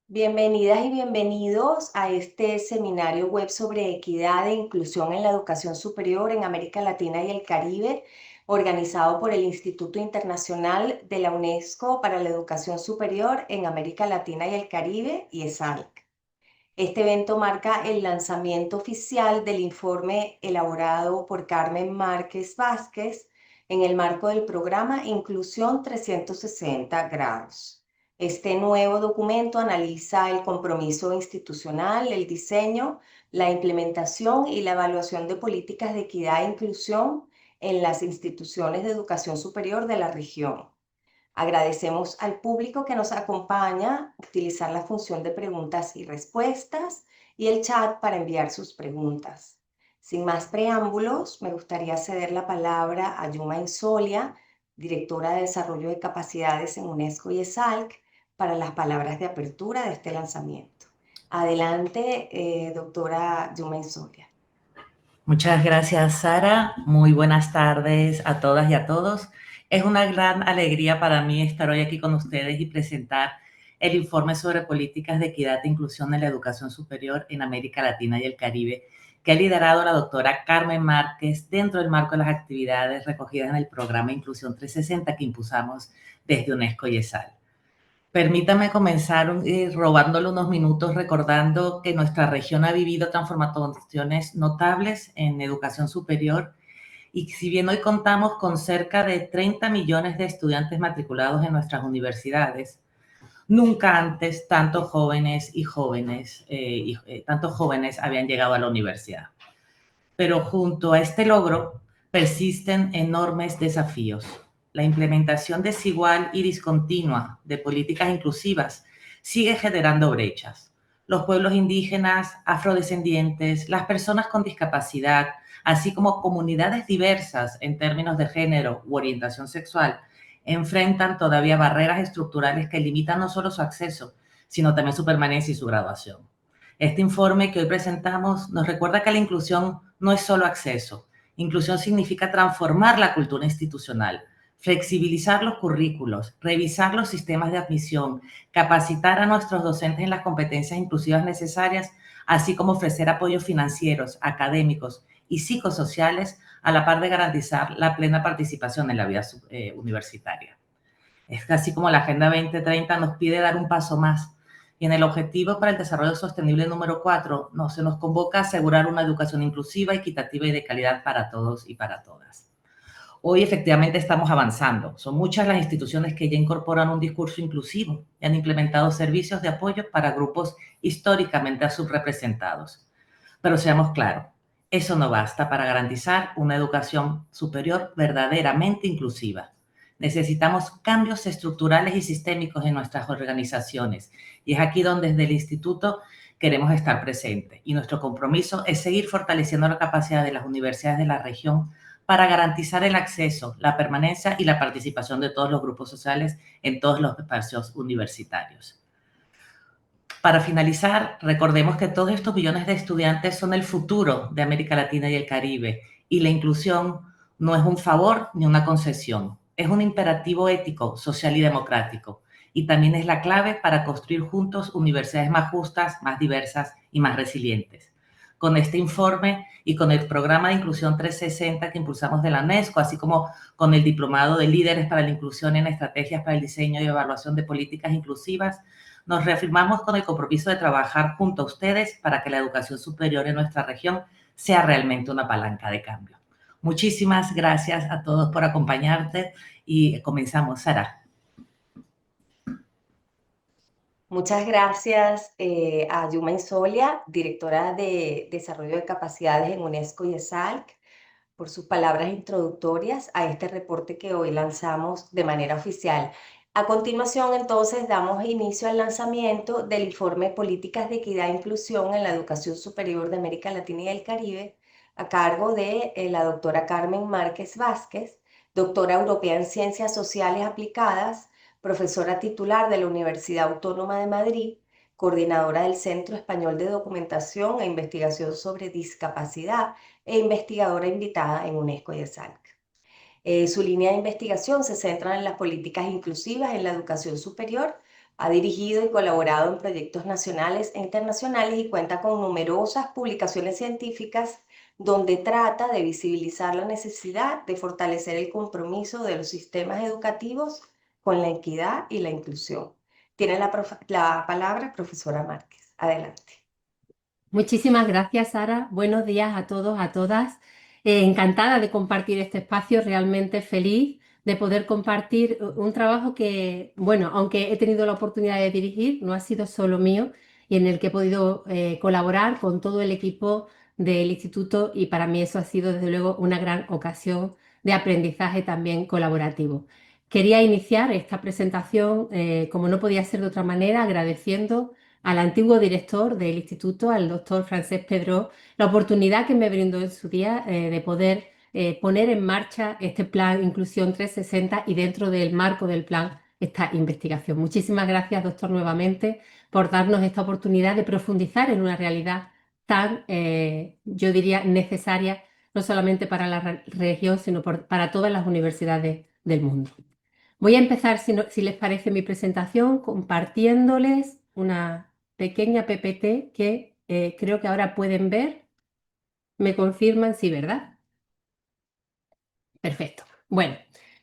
Bienvenidas y bienvenidos a este seminario web sobre equidad e inclusión en la educación superior en América Latina y el Caribe, organizado por el Instituto Internacional de la UNESCO para la Educación Superior en América Latina y el Caribe y ESALC. Este evento marca el lanzamiento oficial del informe elaborado por Carmen Márquez Vázquez en el marco del programa Inclusión 360 grados. Este nuevo documento analiza el compromiso institucional, el diseño, la implementación y la evaluación de políticas de equidad e inclusión en las instituciones de educación superior de la región. Agradecemos al público que nos acompaña utilizar la función de preguntas y respuestas y el chat para enviar sus preguntas. Sin más preámbulos, me gustaría ceder la palabra a Yuma Insolia, directora de Desarrollo de Capacidades en UNESCO y ESALC, para las palabras de apertura de este lanzamiento. Adelante, doctora Yuma Insolia. Muchas gracias, Sara. Muy buenas tardes a todas y a todos. Es una gran alegría para mí estar hoy aquí con ustedes y presentar el informe sobre políticas de equidad e inclusión en la educación superior en América Latina y el Caribe, que ha liderado la doctora Carmen Márquez dentro del marco de las actividades recogidas en el programa Inclusión 360 que impulsamos desde UNESCO y ESAL. Permítame comenzar robándole unos minutos recordando que nuestra región ha vivido transformaciones notables en educación superior y si bien hoy contamos con cerca de 30 millones de estudiantes matriculados en nuestras universidades, nunca antes tantos jóvenes habían llegado a la universidad. Pero junto a este logro persisten enormes desafíos. La implementación desigual y discontinua de políticas inclusivas sigue generando brechas. Los pueblos indígenas, afrodescendientes, las personas con discapacidad, así como comunidades diversas en términos de género u orientación sexual, enfrentan todavía barreras estructurales que limitan no solo su acceso, sino también su permanencia y su graduación. Este informe que hoy presentamos nos recuerda que la inclusión no es solo acceso. Inclusión significa transformar la cultura institucional, flexibilizar los currículos, revisar los sistemas de admisión, capacitar a nuestros docentes en las competencias inclusivas necesarias, así como ofrecer apoyos financieros, académicos y psicosociales a la par de garantizar la plena participación en la vida universitaria. Es así como la Agenda 2030 nos pide dar un paso más. Y en el Objetivo para el Desarrollo Sostenible número 4 se nos convoca a asegurar una educación inclusiva, equitativa y de calidad para todos y para todas. Hoy efectivamente estamos avanzando. Son muchas las instituciones que ya incorporan un discurso inclusivo y han implementado servicios de apoyo para grupos históricamente subrepresentados. Pero seamos claros, eso no basta para garantizar una educación superior verdaderamente inclusiva. Necesitamos cambios estructurales y sistémicos en nuestras organizaciones y es aquí donde desde el Instituto queremos estar presentes y nuestro compromiso es seguir fortaleciendo la capacidad de las universidades de la región para garantizar el acceso, la permanencia y la participación de todos los grupos sociales en todos los espacios universitarios. Para finalizar, recordemos que todos estos millones de estudiantes son el futuro de América Latina y el Caribe y la inclusión no es un favor ni una concesión, es un imperativo ético, social y democrático y también es la clave para construir juntos universidades más justas, más diversas y más resilientes. Con este informe y con el programa de Inclusión 360 que impulsamos de la UNESCO, así como con el Diplomado de Líderes para la Inclusión en Estrategias para el Diseño y Evaluación de Políticas Inclusivas, nos reafirmamos con el compromiso de trabajar junto a ustedes para que la educación superior en nuestra región sea realmente una palanca de cambio. Muchísimas gracias a todos por acompañarte y comenzamos, Sara. Muchas gracias a Yuma Insolia, directora de Desarrollo de Capacidades en UNESCO y ESALC, por sus palabras introductorias a este reporte que hoy lanzamos de manera oficial. A continuación, entonces, damos inicio al lanzamiento del informe Políticas de Equidad e Inclusión en la Educación Superior de América Latina y el Caribe, a cargo de la doctora Carmen Márquez Vázquez, doctora europea en Ciencias Sociales Aplicadas, profesora titular de la Universidad Autónoma de Madrid, coordinadora del Centro Español de Documentación e Investigación sobre Discapacidad e investigadora invitada en UNESCO y ESALC. Su línea de investigación se centra en las políticas inclusivas en la educación superior Ha dirigido y colaborado en proyectos nacionales e internacionales y cuenta con numerosas publicaciones científicas donde trata de visibilizar la necesidad de fortalecer el compromiso de los sistemas educativos con la equidad y la inclusión. Tiene la palabra profesora Márquez. Adelante. Muchísimas gracias, Sara. Buenos días a todos, a todas. Encantada de compartir este espacio, realmente feliz de poder compartir un trabajo que, bueno, aunque he tenido la oportunidad de dirigir, no ha sido solo mío y en el que he podido colaborar con todo el equipo del instituto y para mí eso ha sido desde luego una gran ocasión de aprendizaje también colaborativo. Quería iniciar esta presentación, como no podía ser de otra manera, agradeciendo al antiguo director del instituto, al doctor Francesc Pedró, la oportunidad que me brindó en su día de poder poner en marcha este plan Inclusión 360 y dentro del marco del plan esta investigación. Muchísimas gracias, doctor, nuevamente por darnos esta oportunidad de profundizar en una realidad tan, yo diría, necesaria, no solamente para la región, sino para todas las universidades del mundo. Voy a empezar, si les parece, mi presentación compartiéndoles una pequeña PPT que creo que ahora pueden ver. ¿Me confirman? Sí, ¿verdad? Perfecto. Bueno,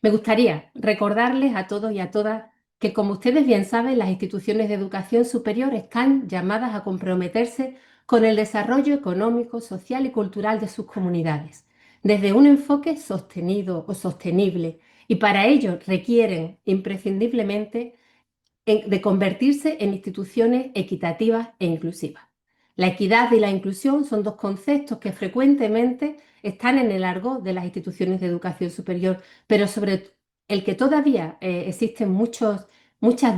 me gustaría recordarles a todos y a todas que, como ustedes bien saben, las instituciones de educación superior están llamadas a comprometerse con el desarrollo económico, social y cultural de sus comunidades, desde un enfoque sostenido o sostenible, y para ello requieren imprescindiblemente de convertirse en instituciones equitativas e inclusivas. La equidad y la inclusión son dos conceptos que frecuentemente están en el argot de las instituciones de educación superior, pero sobre el que todavía existen muchas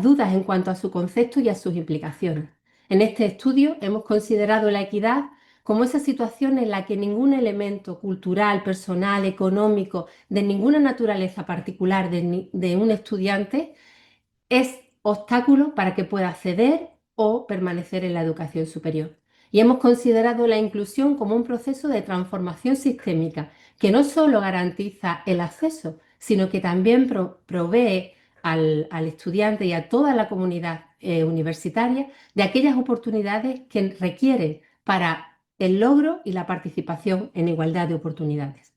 dudas en cuanto a su concepto y a sus implicaciones. En este estudio hemos considerado la equidad como esa situación en la que ningún elemento cultural, personal, económico, de ninguna naturaleza particular de un estudiante es obstáculo para que pueda acceder o permanecer en la educación superior. Y hemos considerado la inclusión como un proceso de transformación sistémica que no solo garantiza el acceso, sino que también provee al estudiante y a toda la comunidad universitaria de aquellas oportunidades que requiere para el logro y la participación en igualdad de oportunidades.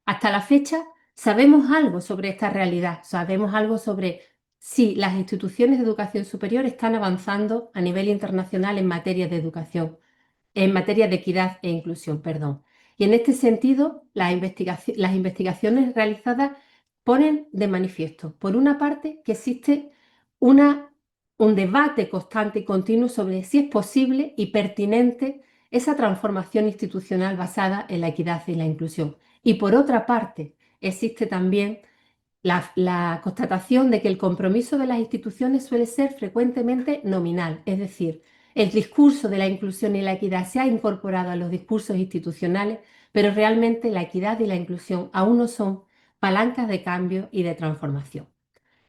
Hasta la fecha sabemos algo sobre esta realidad, sabemos algo sobre si las instituciones de educación superior están avanzando a nivel internacional en materia de educación, en materia de equidad e inclusión, perdón. Y en este sentido, las investigaciones realizadas ponen de manifiesto, por una parte, que existe un debate constante y continuo sobre si es posible y pertinente esa transformación institucional basada en la equidad y la inclusión. Y por otra parte, existe también la constatación de que el compromiso de las instituciones suele ser frecuentemente nominal, es decir, el discurso de la inclusión y la equidad se ha incorporado a los discursos institucionales, pero realmente la equidad y la inclusión aún no son palancas de cambio y de transformación.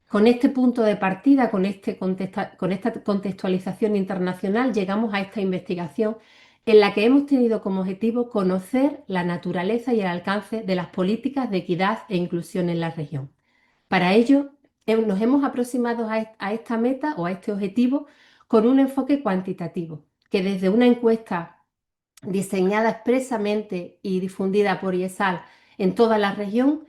Con este punto de partida, con esta contextualización internacional, llegamos a esta investigación en la que hemos tenido como objetivo conocer la naturaleza y el alcance de las políticas de equidad e inclusión en la región. Para ello, nos hemos aproximado a esta meta o a este objetivo con un enfoque cuantitativo, que desde una encuesta diseñada expresamente y difundida por IESAL en toda la región,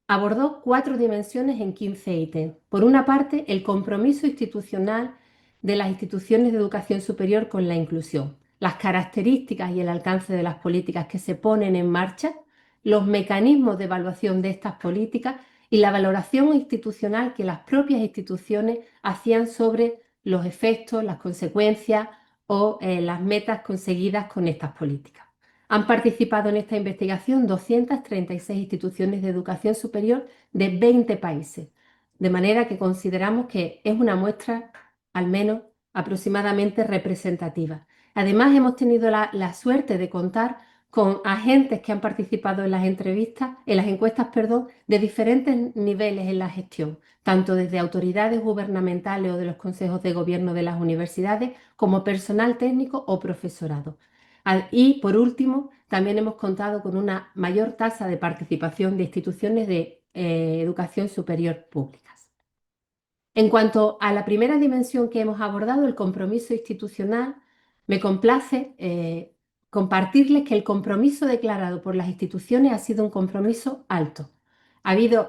abordó 4 dimensiones en 15 ítems. Por una parte, el compromiso institucional de las instituciones de educación superior con la inclusión, las características y el alcance de las políticas que se ponen en marcha, los mecanismos de evaluación de estas políticas y la valoración institucional que las propias instituciones hacían sobre los efectos, las consecuencias o las metas conseguidas con estas políticas. Han participado en esta investigación 236 instituciones de educación superior de 20 países, de manera que consideramos que es una muestra, al menos aproximadamente representativa. Además, hemos tenido la suerte de contar con agentes que han participado en las encuestas, de diferentes niveles en la gestión, tanto desde autoridades gubernamentales o de los consejos de gobierno de las universidades, como personal técnico o profesorado. Y, por último, también hemos contado con una mayor tasa de participación de instituciones de educación superior públicas. En cuanto a la primera dimensión que hemos abordado, el compromiso institucional, me complace compartirles que el compromiso declarado por las instituciones ha sido un compromiso alto.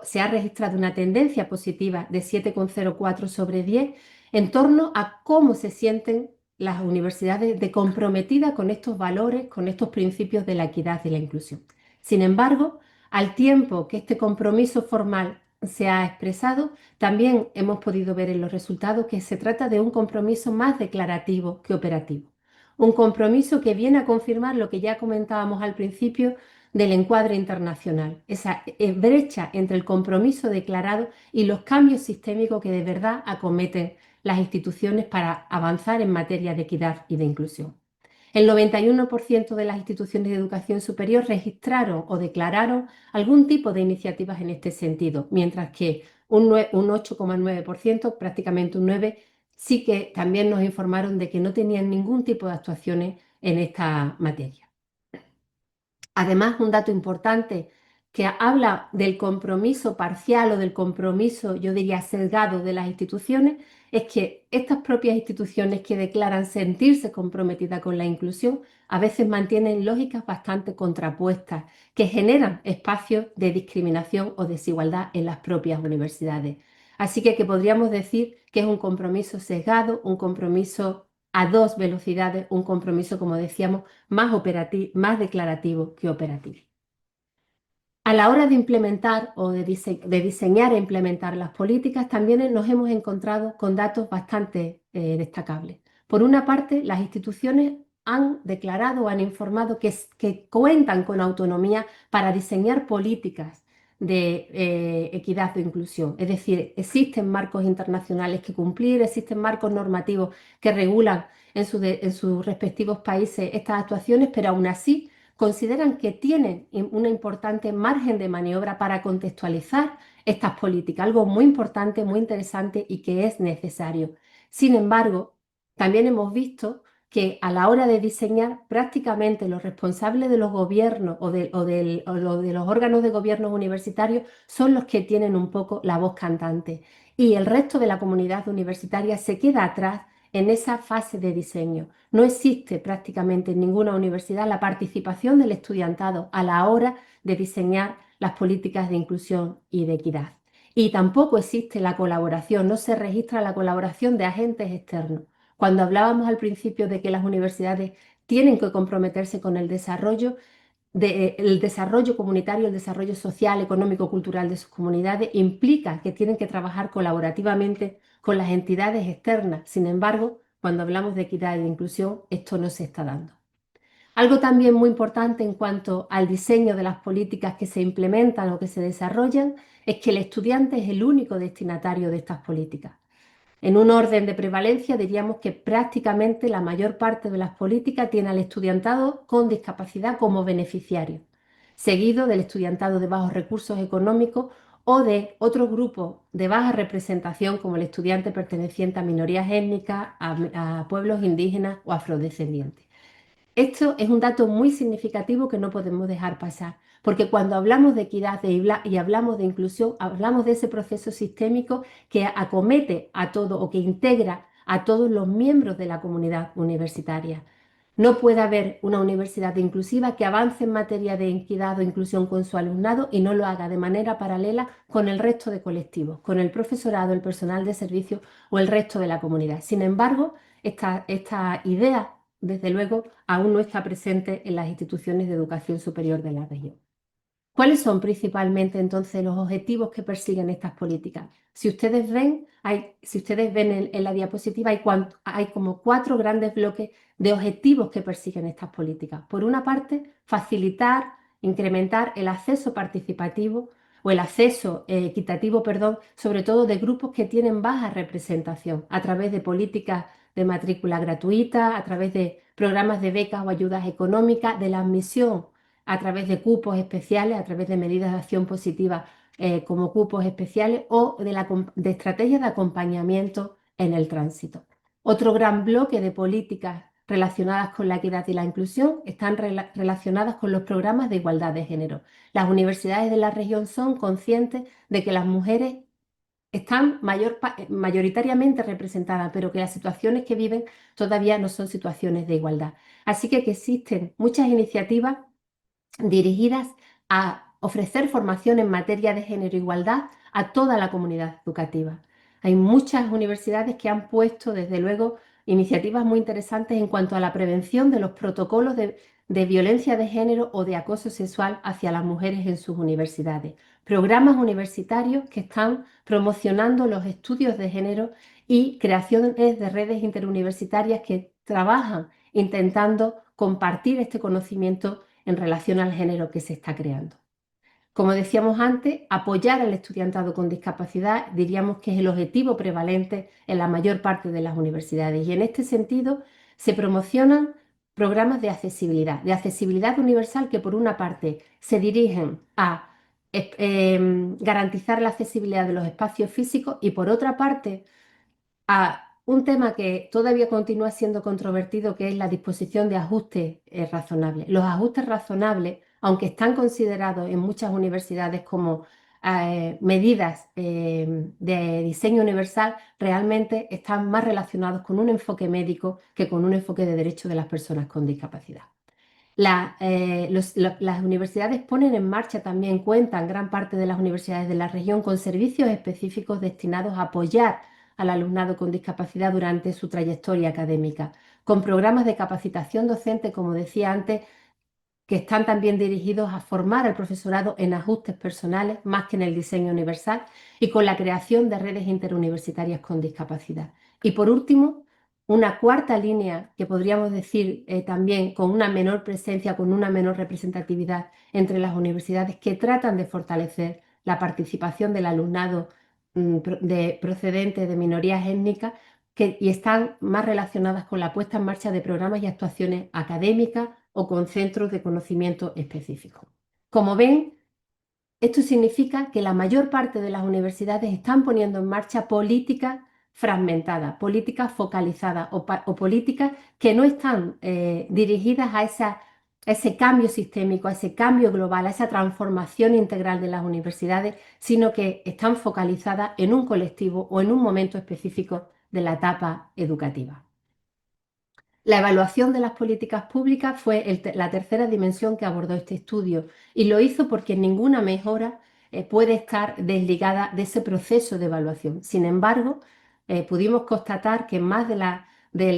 Se ha registrado una tendencia positiva de 7,04 sobre 10 en torno a cómo se sienten las universidades de comprometidas con estos valores, con estos principios de la equidad y la inclusión. Sin embargo, al tiempo que este compromiso formal se ha expresado, también hemos podido ver en los resultados que se trata de un compromiso más declarativo que operativo. Un compromiso que viene a confirmar lo que ya comentábamos al principio del encuadre internacional, esa brecha entre el compromiso declarado y los cambios sistémicos que de verdad acometen las instituciones para avanzar en materia de equidad y de inclusión. El 91% de las instituciones de educación superior registraron o declararon algún tipo de iniciativas en este sentido, mientras que un 8,9%, prácticamente un 9%, sí que también nos informaron de que no tenían ningún tipo de actuaciones en esta materia. Además, un dato importante que habla del compromiso parcial o del compromiso, yo diría, sesgado de las instituciones, es que estas propias instituciones que declaran sentirse comprometidas con la inclusión a veces mantienen lógicas bastante contrapuestas que generan espacios de discriminación o desigualdad en las propias universidades. Así que podríamos decir que es un compromiso sesgado, un compromiso a dos velocidades, un compromiso, como decíamos, más declarativo que operativo. A la hora de implementar o de diseñar e implementar las políticas, también nos hemos encontrado con datos bastante destacables. Por una parte, las instituciones han declarado o han informado que cuentan con autonomía para diseñar políticas de equidad o inclusión. Es decir, existen marcos internacionales que cumplir, existen marcos normativos que regulan en sus respectivos países estas actuaciones, pero aún así consideran que tienen un importante margen de maniobra para contextualizar estas políticas, algo muy importante, muy interesante y que es necesario. Sin embargo, también hemos visto que a la hora de diseñar, prácticamente los responsables de los gobiernos o de los órganos de gobierno universitarios son los que tienen un poco la voz cantante y el resto de la comunidad universitaria se queda atrás en esa fase de diseño. No existe prácticamente en ninguna universidad la participación del estudiantado a la hora de diseñar las políticas de inclusión y de equidad. Y tampoco existe la colaboración, no se registra la colaboración de agentes externos. Cuando hablábamos al principio de que las universidades tienen que comprometerse con el desarrollo comunitario, el desarrollo social, económico, cultural de sus comunidades, implica que tienen que trabajar colaborativamente con las entidades externas. Sin embargo, cuando hablamos de equidad y de inclusión, esto no se está dando. Algo también muy importante en cuanto al diseño de las políticas que se implementan o que se desarrollan es que el estudiante es el único destinatario de estas políticas. En un orden de prevalencia diríamos que prácticamente la mayor parte de las políticas tiene al estudiantado con discapacidad como beneficiario, seguido del estudiantado de bajos recursos económicos o de otros grupos de baja representación como el estudiante perteneciente a minorías étnicas, a pueblos indígenas o afrodescendientes. Esto es un dato muy significativo que no podemos dejar pasar, porque cuando hablamos de equidad y hablamos de inclusión, hablamos de ese proceso sistémico que acomete a todo o que integra a todos los miembros de la comunidad universitaria. No puede haber una universidad inclusiva que avance en materia de equidad o inclusión con su alumnado y no lo haga de manera paralela con el resto de colectivos, con el profesorado, el personal de servicio o el resto de la comunidad. Sin embargo, esta idea, desde luego, aún no está presente en las instituciones de educación superior de la región. ¿Cuáles son principalmente entonces los objetivos que persiguen estas políticas? Si ustedes ven en la diapositiva, hay como 4 grandes bloques de objetivos que persiguen estas políticas. Por una parte, facilitar, incrementar el acceso participativo o el acceso equitativo, sobre todo de grupos que tienen baja representación, a través de políticas de matrícula gratuita, a través de programas de becas o ayudas económicas, de la admisión a través de cupos especiales, a través de medidas de acción positiva como cupos especiales o de estrategias de acompañamiento en el tránsito. Otro gran bloque de políticas relacionadas con la equidad y la inclusión están relacionadas con los programas de igualdad de género. Las universidades de la región son conscientes de que las mujeres están mayoritariamente representadas, pero que las situaciones que viven todavía no son situaciones de igualdad. Así que existen muchas iniciativas dirigidas a ofrecer formación en materia de género e igualdad a toda la comunidad educativa. Hay muchas universidades que han puesto, desde luego, iniciativas muy interesantes en cuanto a la prevención de los protocolos de violencia de género o de acoso sexual hacia las mujeres en sus universidades. Programas universitarios que están promocionando los estudios de género y creaciones de redes interuniversitarias que trabajan intentando compartir este conocimiento en relación al género que se está creando. Como decíamos antes, apoyar al estudiantado con discapacidad diríamos que es el objetivo prevalente en la mayor parte de las universidades y en este sentido se promocionan programas de accesibilidad universal que por una parte se dirigen a garantizar la accesibilidad de los espacios físicos y por otra parte a un tema que todavía continúa siendo controvertido, que es la disposición de ajustes razonables. Los ajustes razonables, aunque están considerados en muchas universidades como medidas de diseño universal, realmente están más relacionados con un enfoque médico que con un enfoque de derecho de las personas con discapacidad. Las universidades ponen en marcha también, cuentan gran parte de las universidades de la región con servicios específicos destinados a apoyar al alumnado con discapacidad durante su trayectoria académica, con programas de capacitación docente, como decía antes, que están también dirigidos a formar al profesorado en ajustes personales, más que en el diseño universal, y con la creación de redes interuniversitarias con discapacidad. Y por último, una cuarta línea que podríamos decir también con una menor presencia, con una menor representatividad entre las universidades que tratan de fortalecer la participación del alumnado procedente de minorías étnicas y están más relacionadas con la puesta en marcha de programas y actuaciones académicas o con centros de conocimiento específicos. Como ven, esto significa que la mayor parte de las universidades están poniendo en marcha políticas fragmentadas, políticas focalizadas o políticas que no están dirigidas a ese cambio sistémico, a ese cambio global, a esa transformación integral de las universidades, sino que están focalizadas en un colectivo o en un momento específico de la etapa educativa. La evaluación de las políticas públicas fue la tercera dimensión que abordó este estudio y lo hizo porque ninguna mejora puede estar desligada de ese proceso de evaluación. Sin embargo, pudimos constatar que más del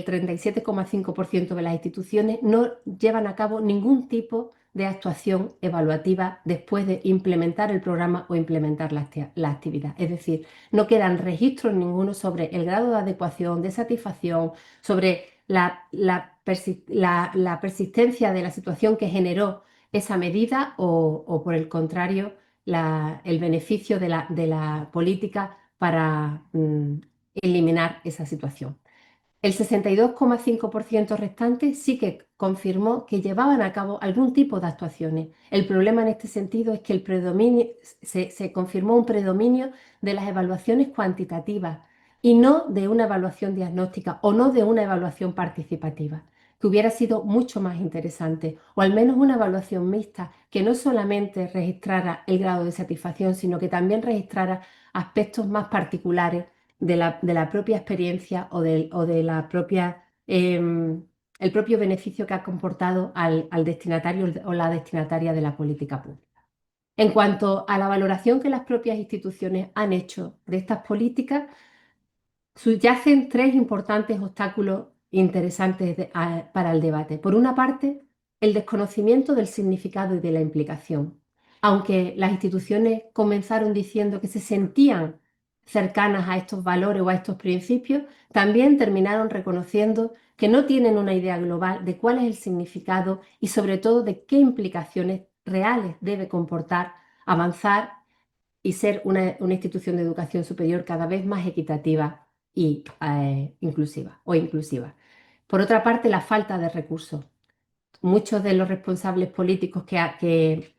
37,5% de las instituciones no llevan a cabo ningún tipo de actuación evaluativa después de implementar el programa o implementar la actividad. Es decir, no quedan registros ninguno sobre el grado de adecuación, de satisfacción, sobre la persistencia de la situación que generó esa medida o por el contrario, el beneficio de la política para eliminar esa situación. El 62,5% restante sí que confirmó que llevaban a cabo algún tipo de actuaciones. El problema en este sentido es que se confirmó un predominio de las evaluaciones cuantitativas y no de una evaluación diagnóstica o no de una evaluación participativa, que hubiera sido mucho más interesante, o al menos una evaluación mixta que no solamente registrara el grado de satisfacción, sino que también registrara aspectos más particulares de la propia experiencia o de la propia, el propio beneficio que ha comportado al destinatario o la destinataria de la política pública. En cuanto a la valoración que las propias instituciones han hecho de estas políticas, subyacen tres importantes obstáculos interesantes para el debate. Por una parte, el desconocimiento del significado y de la implicación. Aunque las instituciones comenzaron diciendo que se sentían cercanas a estos valores o a estos principios, también terminaron reconociendo que no tienen una idea global de cuál es el significado y sobre todo de qué implicaciones reales debe comportar avanzar y ser una institución de educación superior cada vez más equitativa y inclusiva. Por otra parte, la falta de recursos. Muchos de los responsables políticos que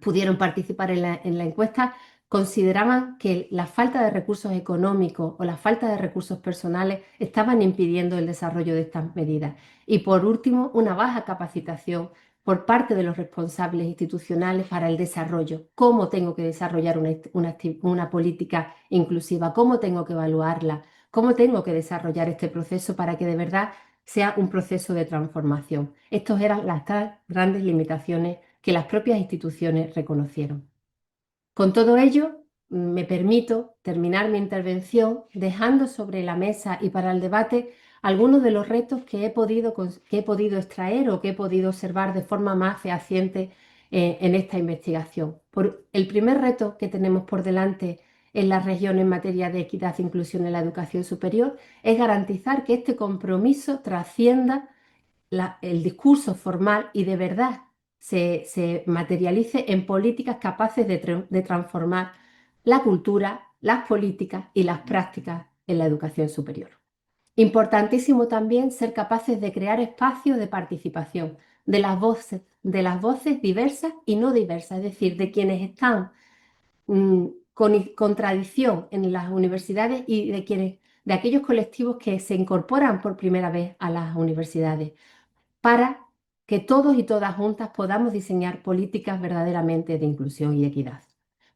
pudieron participar en la encuesta consideraban que la falta de recursos económicos o la falta de recursos personales estaban impidiendo el desarrollo de estas medidas. Y por último, una baja capacitación por parte de los responsables institucionales para el desarrollo. ¿Cómo tengo que desarrollar una política inclusiva? ¿Cómo tengo que evaluarla? ¿Cómo tengo que desarrollar este proceso para que de verdad sea un proceso de transformación? Estas eran las tres grandes limitaciones que las propias instituciones reconocieron. Con todo ello, me permito terminar mi intervención dejando sobre la mesa y para el debate algunos de los retos que he podido extraer o que he podido observar de forma más fehaciente en esta investigación. El primer reto que tenemos por delante en la región en materia de equidad e inclusión en la educación superior es garantizar que este compromiso trascienda el discurso formal y de verdad se materialice en políticas capaces de transformar la cultura, las políticas y las prácticas en la educación superior. Importantísimo también ser capaces de crear espacios de participación de las voces diversas y no diversas, es decir, de quienes están con tradición en las universidades y de aquellos colectivos que se incorporan por primera vez a las universidades, para que todos y todas juntas podamos diseñar políticas verdaderamente de inclusión y equidad.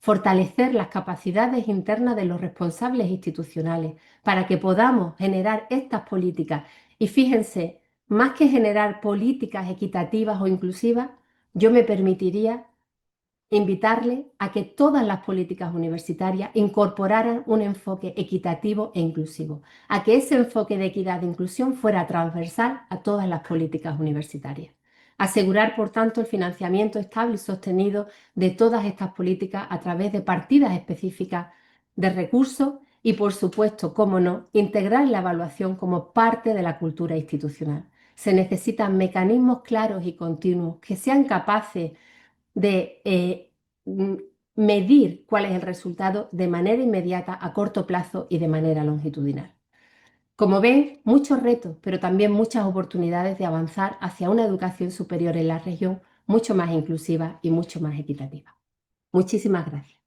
Fortalecer las capacidades internas de los responsables institucionales para que podamos generar estas políticas. Y fíjense, más que generar políticas equitativas o inclusivas, yo me permitiría invitarle a que todas las políticas universitarias incorporaran un enfoque equitativo e inclusivo, a que ese enfoque de equidad e inclusión fuera transversal a todas las políticas universitarias. Asegurar, por tanto, el financiamiento estable y sostenido de todas estas políticas a través de partidas específicas de recursos y, por supuesto, cómo no, integrar la evaluación como parte de la cultura institucional. Se necesitan mecanismos claros y continuos que sean capaces de medir cuál es el resultado de manera inmediata, a corto plazo y de manera longitudinal. Como ven, muchos retos, pero también muchas oportunidades de avanzar hacia una educación superior en la región mucho más inclusiva y mucho más equitativa. Muchísimas gracias.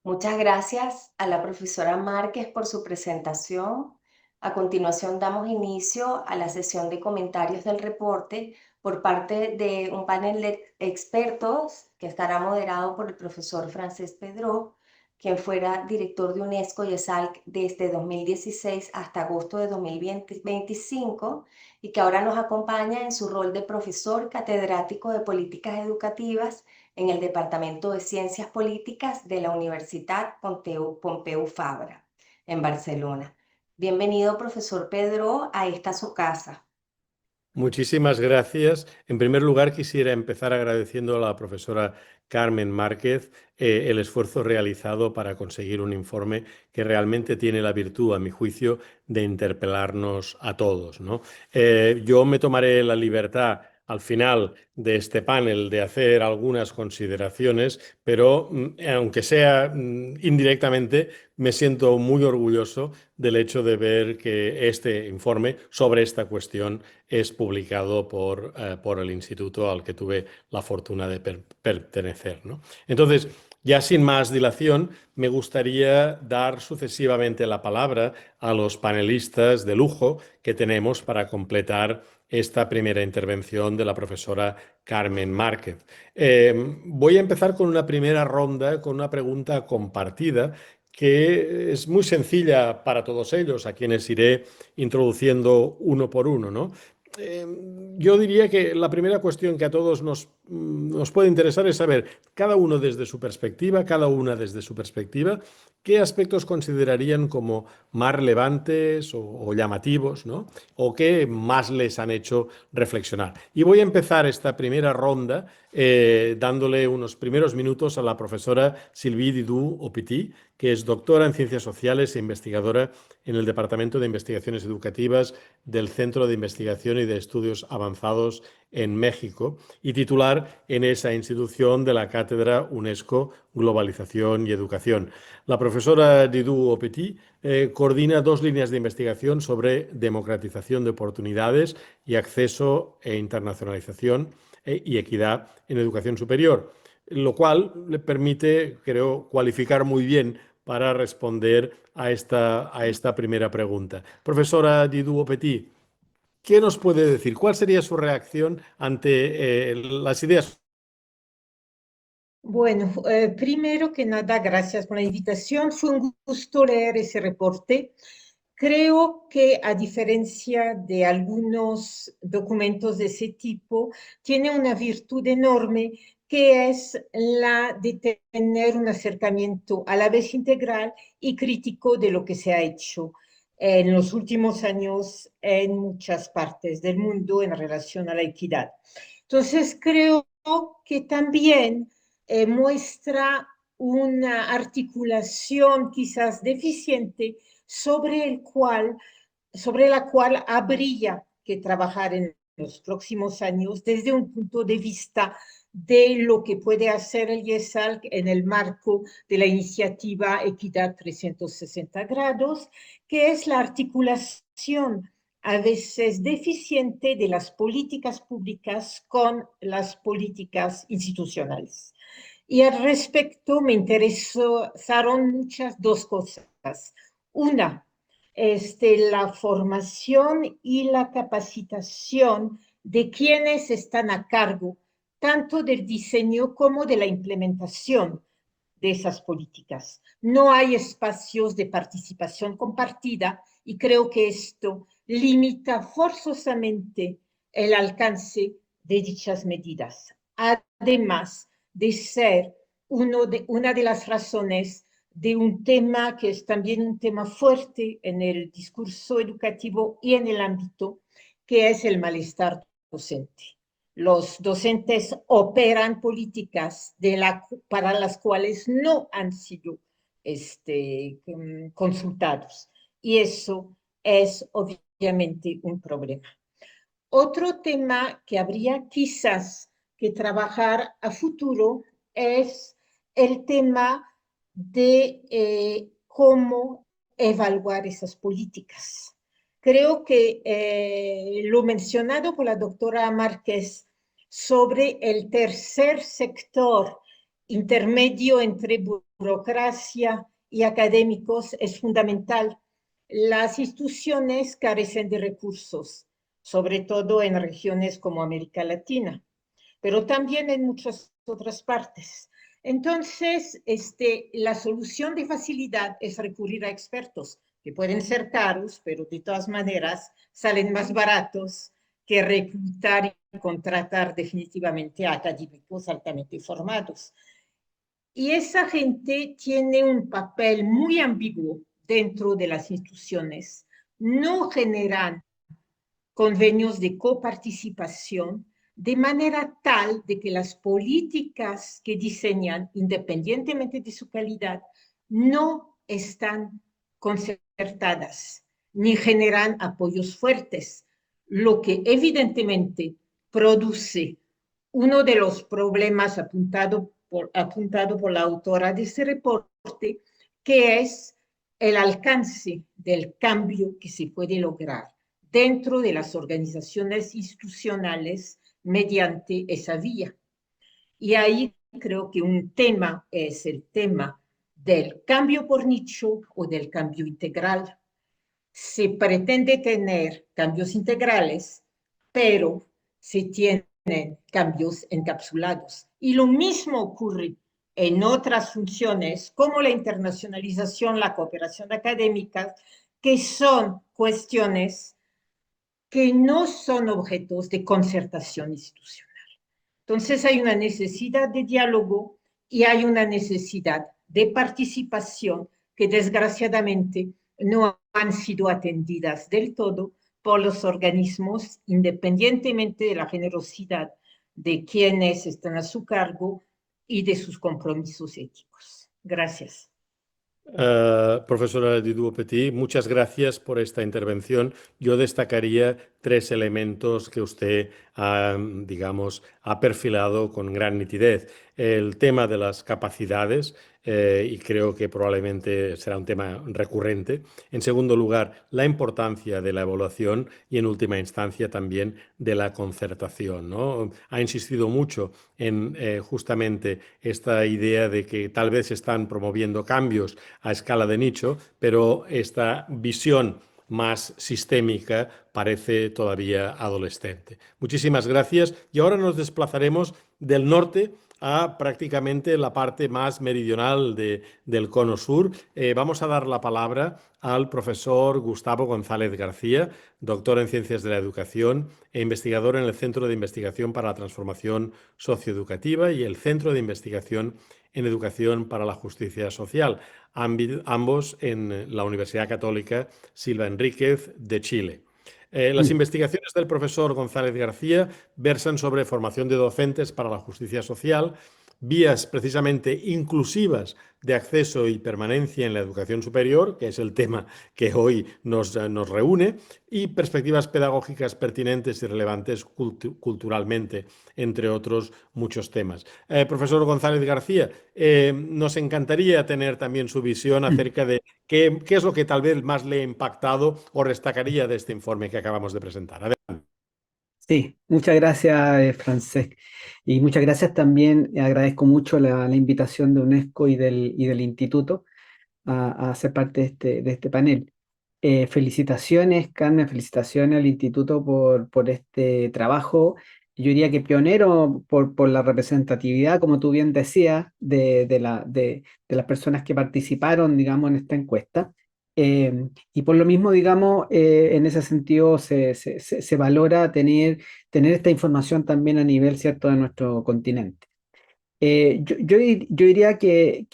Muchas gracias a la profesora Márquez por su presentación. A continuación damos inicio a la sesión de comentarios del reporte por parte de un panel de expertos que estará moderado por el profesor Francesc Pedró, quien fuera director de UNESCO y ESALC desde 2016 hasta agosto de 2025 y que ahora nos acompaña en su rol de profesor catedrático de políticas educativas en el Departamento de Ciencias Políticas de la Universitat Pompeu Fabra, en Barcelona. Bienvenido, profesor Pedró, a esta su casa. Muchísimas gracias. En primer lugar, quisiera empezar agradeciendo a la profesora Carmen Márquez el esfuerzo realizado para conseguir un informe que realmente tiene la virtud, a mi juicio, de interpelarnos a todos, ¿no? Yo me tomaré la libertad al final de este panel de hacer algunas consideraciones, pero aunque sea indirectamente, me siento muy orgulloso del hecho de ver que este informe sobre esta cuestión es publicado por el instituto al que tuve la fortuna de pertenecer, ¿no? Entonces, ya sin más dilación, me gustaría dar sucesivamente la palabra a los panelistas de lujo que tenemos para completar esta primera intervención de la profesora Carmen Márquez. Voy a empezar con una primera ronda, con una pregunta compartida que es muy sencilla para todos ellos, a quienes iré introduciendo uno por uno, ¿no? Yo diría que la primera cuestión que a todos nos puede interesar es saber, cada uno desde su perspectiva, cada una desde su perspectiva, qué aspectos considerarían como más relevantes o llamativos, ¿no? O qué más les han hecho reflexionar. Y voy a empezar esta primera ronda dándole unos primeros minutos a la profesora Sylvie Didou-Aupetit, que es doctora en Ciencias Sociales e investigadora en el Departamento de Investigaciones Educativas del Centro de Investigación y de Estudios Avanzados en México y titular en esa institución de la Cátedra UNESCO Globalización y Educación. La profesora Didou-Aupetit coordina dos líneas de investigación sobre democratización de oportunidades y acceso e internacionalización y equidad en educación superior, lo cual le permite, creo, cualificar muy bien para responder a esta primera pregunta. Profesora Didou-Aupetit, ¿Qué nos puede decir? ¿Cuál sería su reacción ante las ideas? Bueno, primero que nada, gracias por la invitación. Fue un gusto leer ese reporte. Creo que a diferencia de algunos documentos de ese tipo, tiene una virtud enorme que es la de tener un acercamiento a la vez integral y crítico de lo que se ha hecho en los últimos años en muchas partes del mundo en relación a la equidad. Entonces, creo que también muestra una articulación quizás deficiente sobre la cual habría que trabajar en los próximos años desde un punto de vista de lo que puede hacer el IESALC en el marco de la iniciativa Equidad 360 grados, que es la articulación a veces deficiente de las políticas públicas con las políticas institucionales. Y al respecto me interesaron dos cosas. Una, la formación y la capacitación de quienes están a cargo tanto del diseño como de la implementación de esas políticas. No hay espacios de participación compartida y creo que esto limita forzosamente el alcance de dichas medidas. Además de ser una de las razones de un tema que es también un tema fuerte en el discurso educativo y en el ámbito, que es el malestar docente. Los docentes operan políticas para las cuales no han sido consultados. Y eso es obviamente un problema. Otro tema que habría quizás que trabajar a futuro es el tema de cómo evaluar esas políticas. Creo que lo mencionado por la doctora Márquez sobre el tercer sector intermedio entre burocracia y académicos es fundamental. Las instituciones carecen de recursos, sobre todo en regiones como América Latina, pero también en muchas otras partes. Entonces, la solución de facilidad es recurrir a expertos, que pueden ser caros, pero de todas maneras salen más baratos que reclutar y contratar definitivamente a académicos altamente formados. Y esa gente tiene un papel muy ambiguo dentro de las instituciones. No generan convenios de coparticipación de manera tal de que las políticas que diseñan, independientemente de su calidad, no están concertadas ni generan apoyos fuertes, lo que evidentemente produce uno de los problemas apuntado por la autora de este reporte, que es el alcance del cambio que se puede lograr dentro de las organizaciones institucionales mediante esa vía. Y ahí creo que un tema es el tema del cambio por nicho o del cambio integral. Se pretende tener cambios integrales, pero se tienen cambios encapsulados. Y lo mismo ocurre en otras funciones como la internacionalización, la cooperación académica, que son cuestiones que no son objetos de concertación institucional. Entonces hay una necesidad de diálogo y hay una necesidad de participación que desgraciadamente no han sido atendidas del todo por los organismos, independientemente de la generosidad de quienes están a su cargo y de sus compromisos éticos. Gracias. Profesora Didou-Petit, muchas gracias por esta intervención. Yo destacaría tres elementos que usted digamos, ha perfilado con gran nitidez. El tema de las capacidades, y creo que probablemente será un tema recurrente. En segundo lugar, la importancia de la evaluación y, en última instancia, también de la concertación, ¿no? Ha insistido mucho en justamente esta idea de que tal vez se están promoviendo cambios a escala de nicho, pero esta visión más sistémica parece todavía adolescente. Muchísimas gracias y ahora nos desplazaremos del norte a prácticamente la parte más meridional del Cono Sur. Vamos a dar la palabra al profesor Gustavo González García, doctor en Ciencias de la Educación e investigador en el Centro de Investigación para la Transformación Socioeducativa y el Centro de Investigación en Educación para la Justicia Social, ambos en la Universidad Católica Silva Enríquez de Chile. Las investigaciones del profesor González García versan sobre formación de docentes para la justicia social, vías precisamente inclusivas de acceso y permanencia en la educación superior, que es el tema que hoy nos reúne, y perspectivas pedagógicas pertinentes y relevantes culturalmente, entre otros muchos temas. Profesor González García, nos encantaría tener también su visión acerca de qué es lo que tal vez más le ha impactado o destacaría de este informe que acabamos de presentar. Adelante. Sí, muchas gracias, Francesc. Y muchas gracias también, agradezco mucho la invitación de UNESCO y del Instituto a ser parte de este panel. Felicitaciones, Carmen, felicitaciones al Instituto por este trabajo. Yo diría que pionero por la representatividad, como tú bien decías, de las personas que participaron, digamos, en esta encuesta. Y por lo mismo, digamos, en ese sentido se valora tener esta información también a nivel, ¿cierto?, de nuestro continente. Yo diría que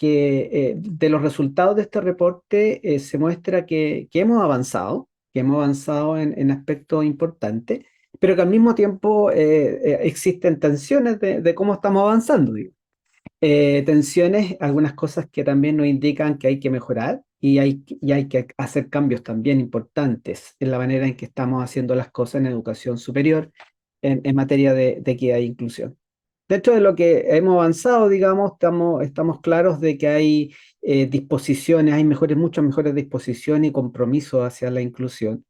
de los resultados de este reporte se muestra que hemos avanzado, en aspectos importantes, pero que al mismo tiempo existen tensiones de cómo estamos avanzando, digo. Tensiones, algunas cosas que también nos indican que hay que mejorar y hay que hacer cambios también importantes en la manera en que estamos haciendo las cosas en educación superior en materia de equidad e inclusión. Dentro de lo que hemos avanzado, digamos, estamos claros de que hay disposiciones, hay muchas mejores disposiciones y compromisos hacia la inclusión.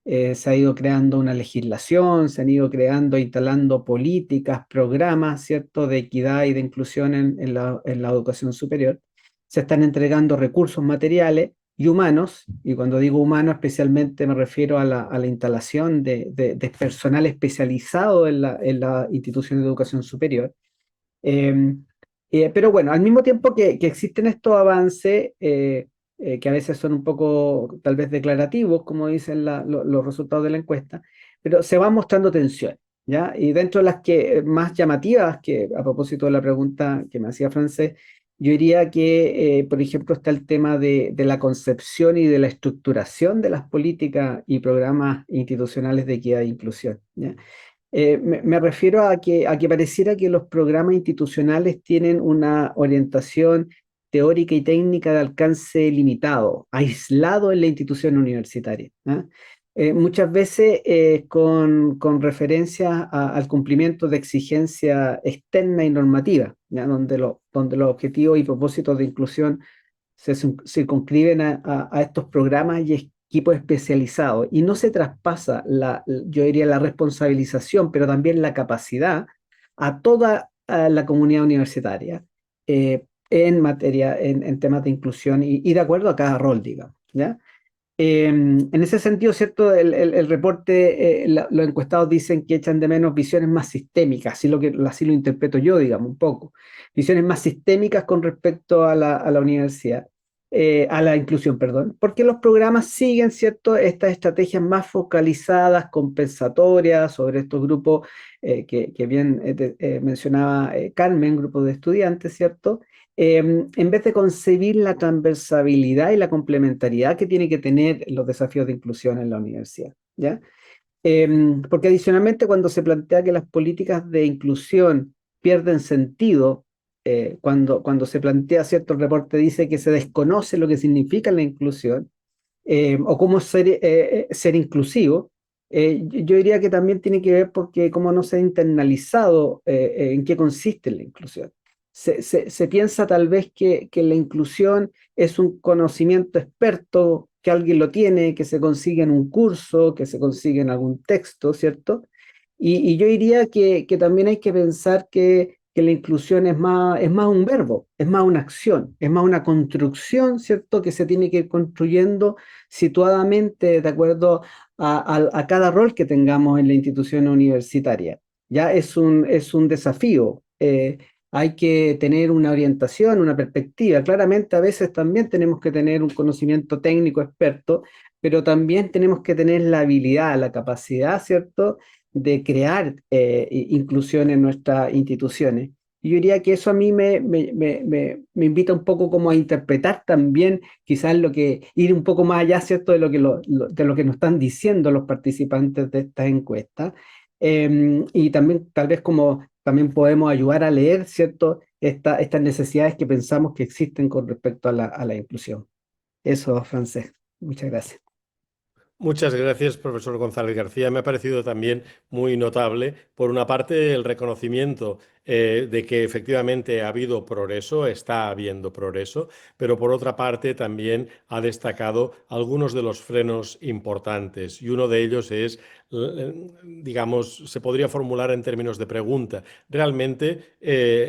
Se ha ido creando una legislación, se han ido instalando políticas, programas, ¿cierto?, de equidad y de inclusión en la educación superior. Se están entregando recursos materiales y humanos, y cuando digo humano especialmente me refiero a la instalación de personal especializado en la institución de educación superior. Pero bueno, al mismo tiempo que existen estos avances, que a veces son un poco tal vez declarativos, como dicen los resultados de la encuesta, pero se van mostrando tensiones, ¿ya? Y dentro de las que más llamativas, que a propósito de la pregunta que me hacía Francesc, yo diría que, por ejemplo, está el tema de la concepción y de la estructuración de las políticas y programas institucionales de equidad e inclusión, ¿ya? Me refiero a que pareciera que los programas institucionales tienen una orientación teórica y técnica de alcance limitado, aislado en la institución universitaria, ¿ah? Muchas veces con referencia al cumplimiento de exigencias externas y normativas, ¿ya? Donde los objetivos y propósitos de inclusión se circunscriben a estos programas y equipos especializados y no se traspasa yo diría la responsabilización, pero también la capacidad a toda la comunidad universitaria en temas de inclusión y de acuerdo a cada rol, digamos, ¿ya? En ese sentido, ¿cierto? El reporte, los encuestados dicen que echan de menos visiones más sistémicas, así lo interpreto yo, digamos, un poco. Visiones más sistémicas con respecto a la universidad, a la inclusión, perdón, porque los programas siguen, ¿cierto?, estas estrategias más focalizadas, compensatorias sobre estos grupos que bien mencionaba Carmen, grupos de estudiantes, ¿cierto? En vez de concebir la transversalidad y la complementariedad que tiene que tener los desafíos de inclusión en la universidad, ¿ya? Porque adicionalmente cuando se plantea que las políticas de inclusión pierden sentido, cuando se plantea, ¿cierto?, el reporte dice que se desconoce lo que significa la inclusión, o cómo ser inclusivo, yo diría que también tiene que ver porque cómo no se ha internalizado en qué consiste la inclusión. Se piensa tal vez que la inclusión es un conocimiento experto, que alguien lo tiene, que se consigue en un curso, que se consigue en algún texto, ¿cierto? Y yo diría que también hay que pensar que que la inclusión es más un verbo, es más una acción, es más una construcción, ¿cierto? Que se tiene que ir construyendo situadamente de acuerdo a cada rol que tengamos en la institución universitaria. Ya es un desafío. Hay que tener una orientación, una perspectiva. Claramente a veces también tenemos que tener un conocimiento técnico experto, pero también tenemos que tener la habilidad, la capacidad, ¿cierto?, de crear inclusión en nuestras instituciones. Y yo diría que eso a mí me invita un poco como a interpretar también quizás ir un poco más allá, ¿cierto?, de de lo que nos están diciendo los participantes de esta encuesta. Y también tal vez como también podemos ayudar a leer, ¿cierto?, estas necesidades que pensamos que existen con respecto a a la inclusión. Eso, Francés. Muchas gracias. Muchas gracias, profesor González García. Me ha parecido también muy notable, por una parte, el reconocimiento de que efectivamente ha habido progreso, está habiendo progreso, pero por otra parte también ha destacado algunos de los frenos importantes y uno de ellos es, digamos, se podría formular en términos de pregunta. ¿Realmente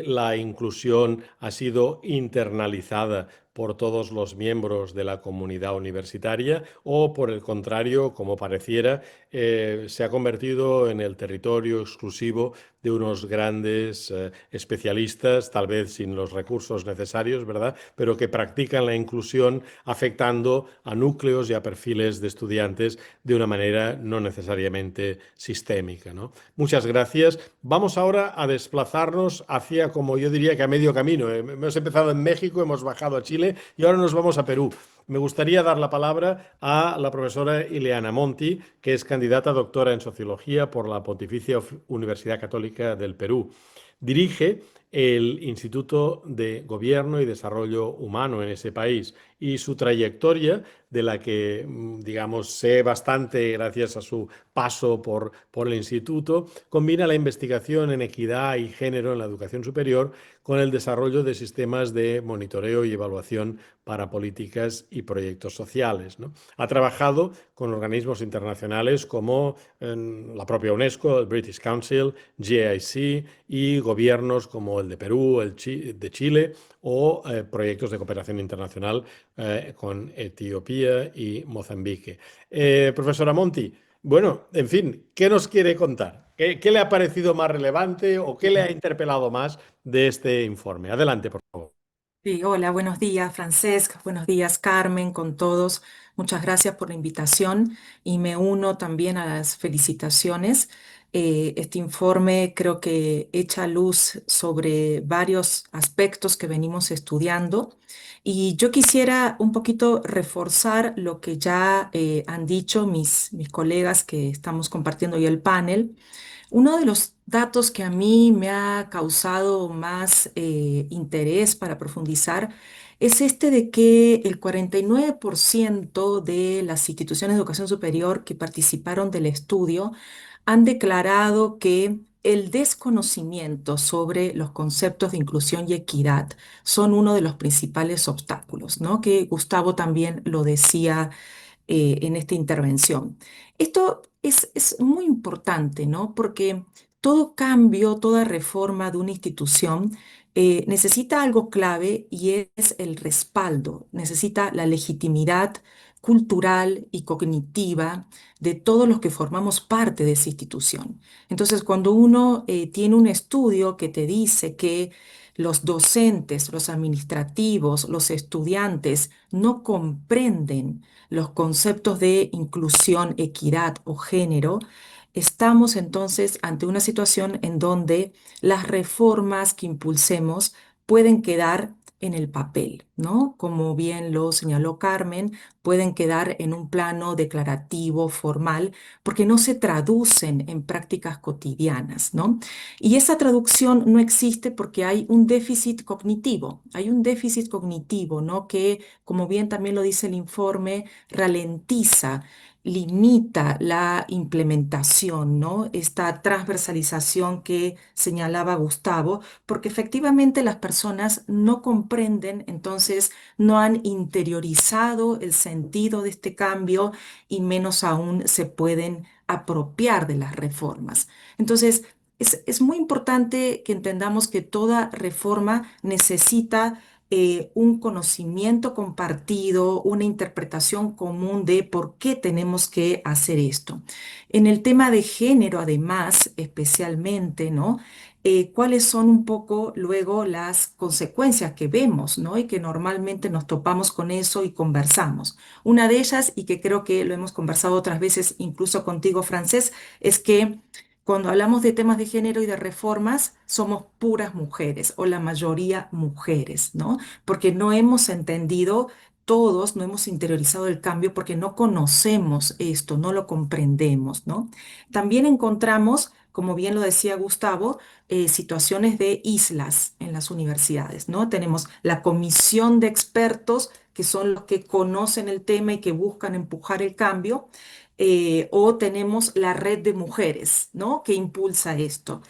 la inclusión ha sido internalizada por todos los miembros de la comunidad universitaria o, por el contrario, como pareciera, se ha convertido en el territorio exclusivo de unos grandes especialistas, tal vez sin los recursos necesarios, ¿verdad?, pero que practican la inclusión afectando a núcleos y a perfiles de estudiantes de una manera no necesariamente sistémica, ¿no? Muchas gracias. Vamos ahora a desplazarnos hacia, como yo diría que a medio camino. Hemos empezado en México, hemos bajado a Chile y ahora nos vamos a Perú. Me gustaría dar la palabra a la profesora Ileana Monti, que es candidata a doctora en Sociología por la Pontificia Universidad Católica del Perú. Dirige el Instituto de Gobierno y Desarrollo Humano en ese país y su trayectoria, de la que, digamos, sé bastante gracias a su paso por el instituto, combina la investigación en equidad y género en la educación superior con el desarrollo de sistemas de monitoreo y evaluación para políticas y proyectos sociales, ¿no? Ha trabajado con organismos internacionales como la propia UNESCO, el British Council, GIC y gobiernos como el de Perú, el de Chile o proyectos de cooperación internacional con Etiopía y Mozambique. Profesora Monti, bueno, en fin, ¿qué nos quiere contar? ¿Qué le ha parecido más relevante o qué le ha interpelado más de este informe? Adelante, por favor. Sí, hola, buenos días, Francesc, buenos días, Carmen, con todos. Muchas gracias por la invitación y me uno también a las felicitaciones. Este informe creo que echa luz sobre varios aspectos que venimos estudiando y yo quisiera un poquito reforzar lo que ya han dicho mis colegas que estamos compartiendo hoy el panel. Uno de los datos que a mí me ha causado más interés para profundizar es este de que el 49% de las instituciones de educación superior que participaron del estudio han declarado que el desconocimiento sobre los conceptos de inclusión y equidad son uno de los principales obstáculos, ¿no? Que Gustavo también lo decía en esta intervención. Esto es muy importante, ¿no? Porque todo cambio, toda reforma de una institución necesita algo clave y es el respaldo, necesita la legitimidad cultural y cognitiva de todos los que formamos parte de esa institución. Entonces, cuando uno tiene un estudio que te dice que los docentes, los administrativos, los estudiantes no comprenden los conceptos de inclusión, equidad o género, estamos entonces ante una situación en donde las reformas que impulsemos pueden quedar en el papel, ¿no? Como bien lo señaló Carmen, pueden quedar en un plano declarativo, formal, porque no se traducen en prácticas cotidianas, ¿no? Y esa traducción no existe porque hay un déficit cognitivo, ¿no? Que, como bien también lo dice el informe, ralentiza, limita la implementación, ¿no? Esta transversalización que señalaba Gustavo, porque efectivamente las personas no comprenden, entonces no han interiorizado el sentido de este cambio y menos aún se pueden apropiar de las reformas. Entonces, es muy importante que entendamos que toda reforma necesita un conocimiento compartido, una interpretación común de por qué tenemos que hacer esto. En el tema de género, además, especialmente, ¿no? ¿Cuáles son un poco luego las consecuencias que vemos, ¿no? Y que normalmente nos topamos con eso y conversamos. Una de ellas, y que creo que lo hemos conversado otras veces, incluso contigo, Francés, es que cuando hablamos de temas de género y de reformas, somos puras mujeres o la mayoría mujeres, ¿no? Porque no hemos entendido todos, no hemos interiorizado el cambio porque no conocemos esto, no lo comprendemos, ¿no? También encontramos, como bien lo decía Gustavo, situaciones de islas en las universidades, ¿no? Tenemos la comisión de expertos, que son los que conocen el tema y que buscan empujar el cambio, o tenemos la red de mujeres, ¿no? Que impulsa esto.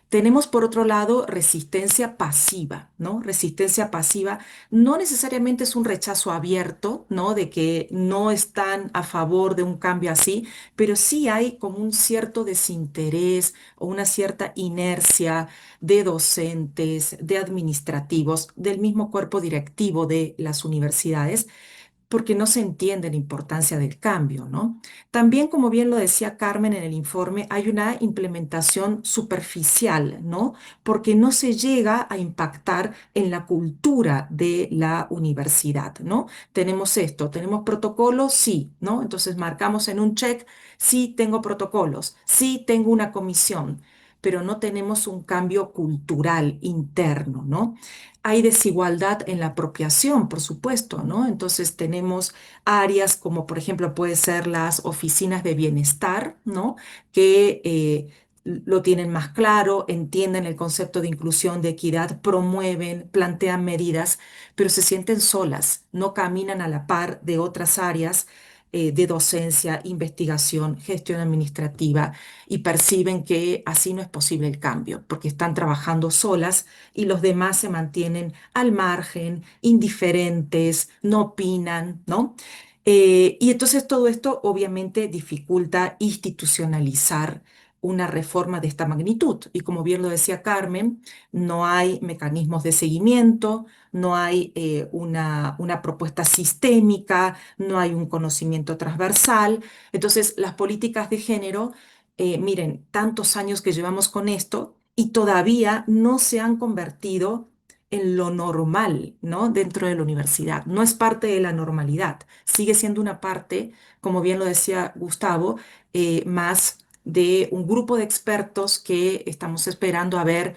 Tenemos, por otro lado, resistencia pasiva, ¿no? Resistencia pasiva no necesariamente es un rechazo abierto, ¿no? De que no están a favor de un cambio así, pero sí hay como un cierto desinterés o una cierta inercia de docentes, de administrativos, del mismo cuerpo directivo de las universidades porque no se entiende la importancia del cambio, ¿no? También, como bien lo decía Carmen en el informe, hay una implementación superficial, ¿no? Porque no se llega a impactar en la cultura de la universidad, ¿no? Tenemos esto, tenemos protocolos, sí, ¿no? Entonces marcamos en un check, sí tengo protocolos, sí tengo una comisión, pero no tenemos un cambio cultural interno, ¿no? Hay desigualdad en la apropiación, por supuesto, ¿no? Entonces tenemos áreas como, por ejemplo, puede ser las oficinas de bienestar, ¿no? Que lo tienen más claro, entienden el concepto de inclusión, de equidad, promueven, plantean medidas, pero se sienten solas, no caminan a la par de otras áreas de docencia, investigación, gestión administrativa y perciben que así no es posible el cambio, porque están trabajando solas y los demás se mantienen al margen, indiferentes, no opinan, ¿no? Y entonces todo esto obviamente dificulta institucionalizar una reforma de esta magnitud. Y como bien lo decía Carmen, no hay mecanismos de seguimiento, no hay una propuesta sistémica, no hay un conocimiento transversal. Entonces, las políticas de género, miren, tantos años que llevamos con esto y todavía no se han convertido en lo normal, ¿no? Dentro de la universidad. No es parte de la normalidad. Sigue siendo una parte, como bien lo decía Gustavo, más de un grupo de expertos que estamos esperando a ver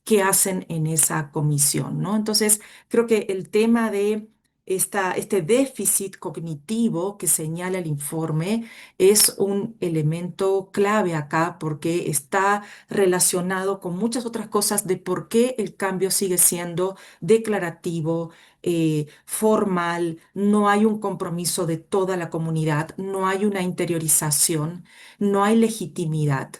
qué hacen en esa comisión, ¿no? Entonces, creo que el tema de este déficit cognitivo que señala el informe es un elemento clave acá porque está relacionado con muchas otras cosas de por qué el cambio sigue siendo declarativo, formal, no hay un compromiso de toda la comunidad, no hay una interiorización, no hay legitimidad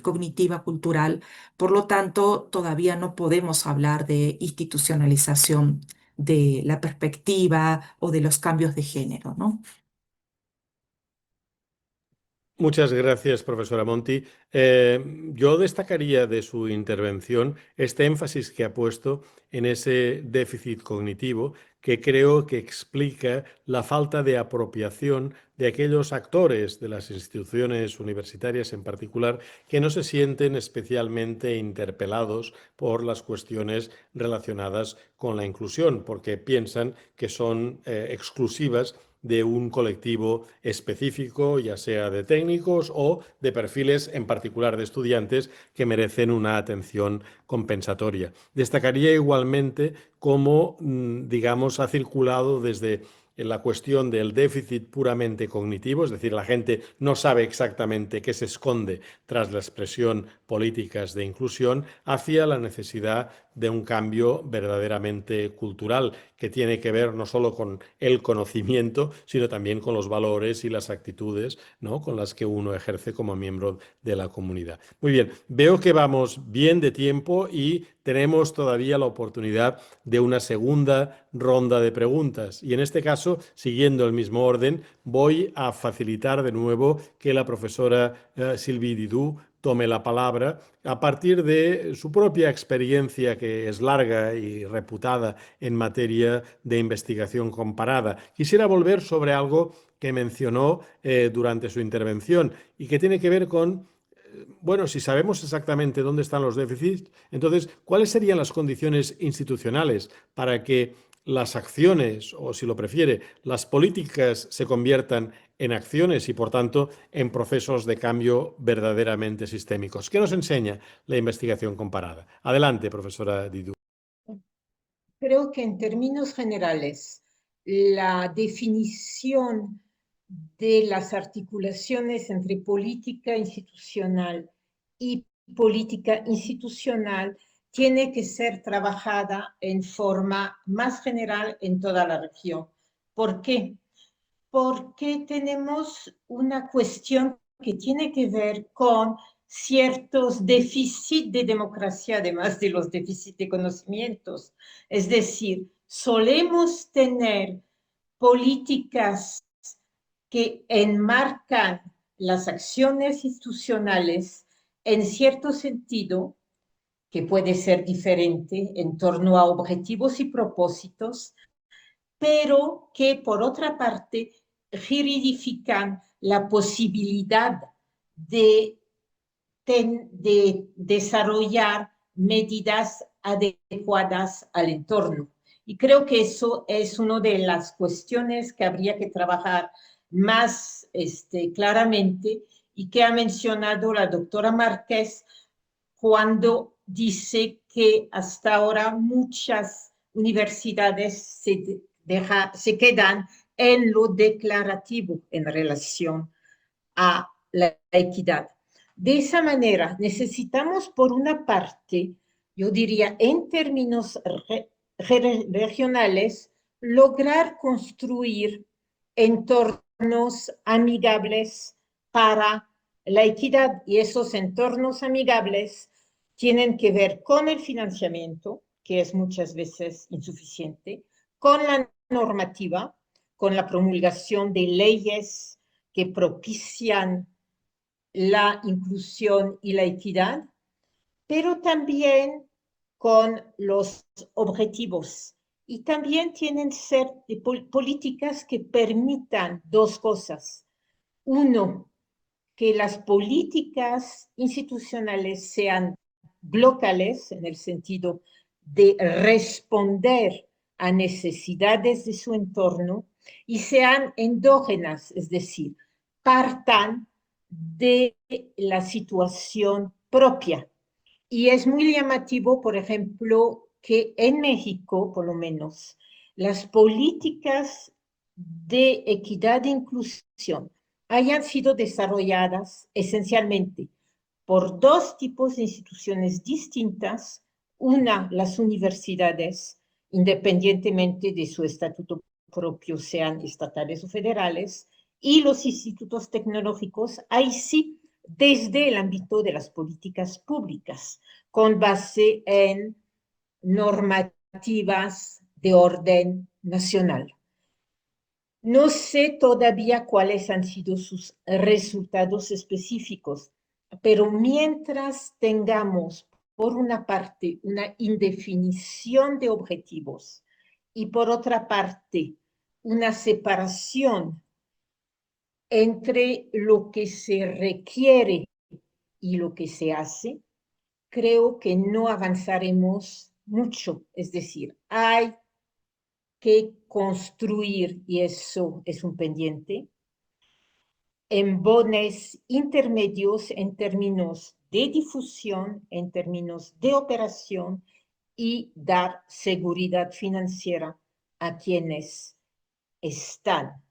cognitiva, cultural. Por lo tanto, todavía no podemos hablar de institucionalización de la perspectiva o de los cambios de género, ¿no? Muchas gracias, profesora Monti. Yo destacaría de su intervención este énfasis que ha puesto en ese déficit cognitivo que creo que explica la falta de apropiación de aquellos actores de las instituciones universitarias en particular que no se sienten especialmente interpelados por las cuestiones relacionadas con la inclusión, porque piensan que son exclusivas de un colectivo específico, ya sea de técnicos o de perfiles en particular de estudiantes que merecen una atención compensatoria. Destacaría igualmente cómo, digamos, ha circulado desde la cuestión del déficit puramente cognitivo, es decir, la gente no sabe exactamente qué se esconde tras la expresión políticas de inclusión, hacia la necesidad de un cambio verdaderamente cultural que tiene que ver no solo con el conocimiento, sino también con los valores y las actitudes, ¿no?, con las que uno ejerce como miembro de la comunidad. Muy bien, veo que vamos bien de tiempo y tenemos todavía la oportunidad de una segunda ronda de preguntas. Y en este caso, siguiendo el mismo orden, voy a facilitar de nuevo que la profesora Sylvie Didou tome la palabra a partir de su propia experiencia, que es larga y reputada en materia de investigación comparada. Quisiera volver sobre algo que mencionó durante su intervención y que tiene que ver con, bueno, si sabemos exactamente dónde están los déficits, entonces, ¿cuáles serían las condiciones institucionales para que las acciones, o si lo prefiere, las políticas se conviertan en acciones y, por tanto, en procesos de cambio verdaderamente sistémicos? ¿Qué nos enseña la investigación comparada? Adelante, profesora Didou. Creo que en términos generales, la definición de las articulaciones entre política institucional y política institucional tiene que ser trabajada en forma más general en toda la región. ¿Por qué? Porque tenemos una cuestión que tiene que ver con ciertos déficits de democracia, además de los déficits de conocimientos. Es decir, solemos tener políticas que enmarcan las acciones institucionales en cierto sentido, que puede ser diferente en torno a objetivos y propósitos, pero que por otra parte juridifican la posibilidad de desarrollar medidas adecuadas al entorno. Y creo que eso es una de las cuestiones que habría que trabajar más claramente y que ha mencionado la doctora Márquez cuando dice que hasta ahora muchas universidades se quedan en lo declarativo en relación a la equidad. De esa manera, necesitamos, por una parte, yo diría, en términos regionales, lograr construir entornos amigables para la equidad, y esos entornos amigables tienen que ver con el financiamiento, que es muchas veces insuficiente, con la normativa, con la promulgación de leyes que propician la inclusión y la equidad, pero también con los objetivos. Y también tienen que ser políticas que permitan dos cosas. Uno, que las políticas institucionales sean locales, en el sentido de responder a necesidades de su entorno, y sean endógenas, es decir, partan de la situación propia. Y es muy llamativo, por ejemplo, que en México, por lo menos, las políticas de equidad e inclusión hayan sido desarrolladas esencialmente por dos tipos de instituciones distintas. Una, las universidades, independientemente de su estatuto propio, sean estatales o federales, y los institutos tecnológicos, ahí sí, desde el ámbito de las políticas públicas, con base en normativas de orden nacional. No sé todavía cuáles han sido sus resultados específicos, pero mientras tengamos, por una parte, una indefinición de objetivos y por otra parte, una separación entre lo que se requiere y lo que se hace, creo que no avanzaremos mucho. Es decir, hay que construir, y eso es un pendiente, embones intermedios en términos de difusión, en términos de operación, y dar seguridad financiera a quienes están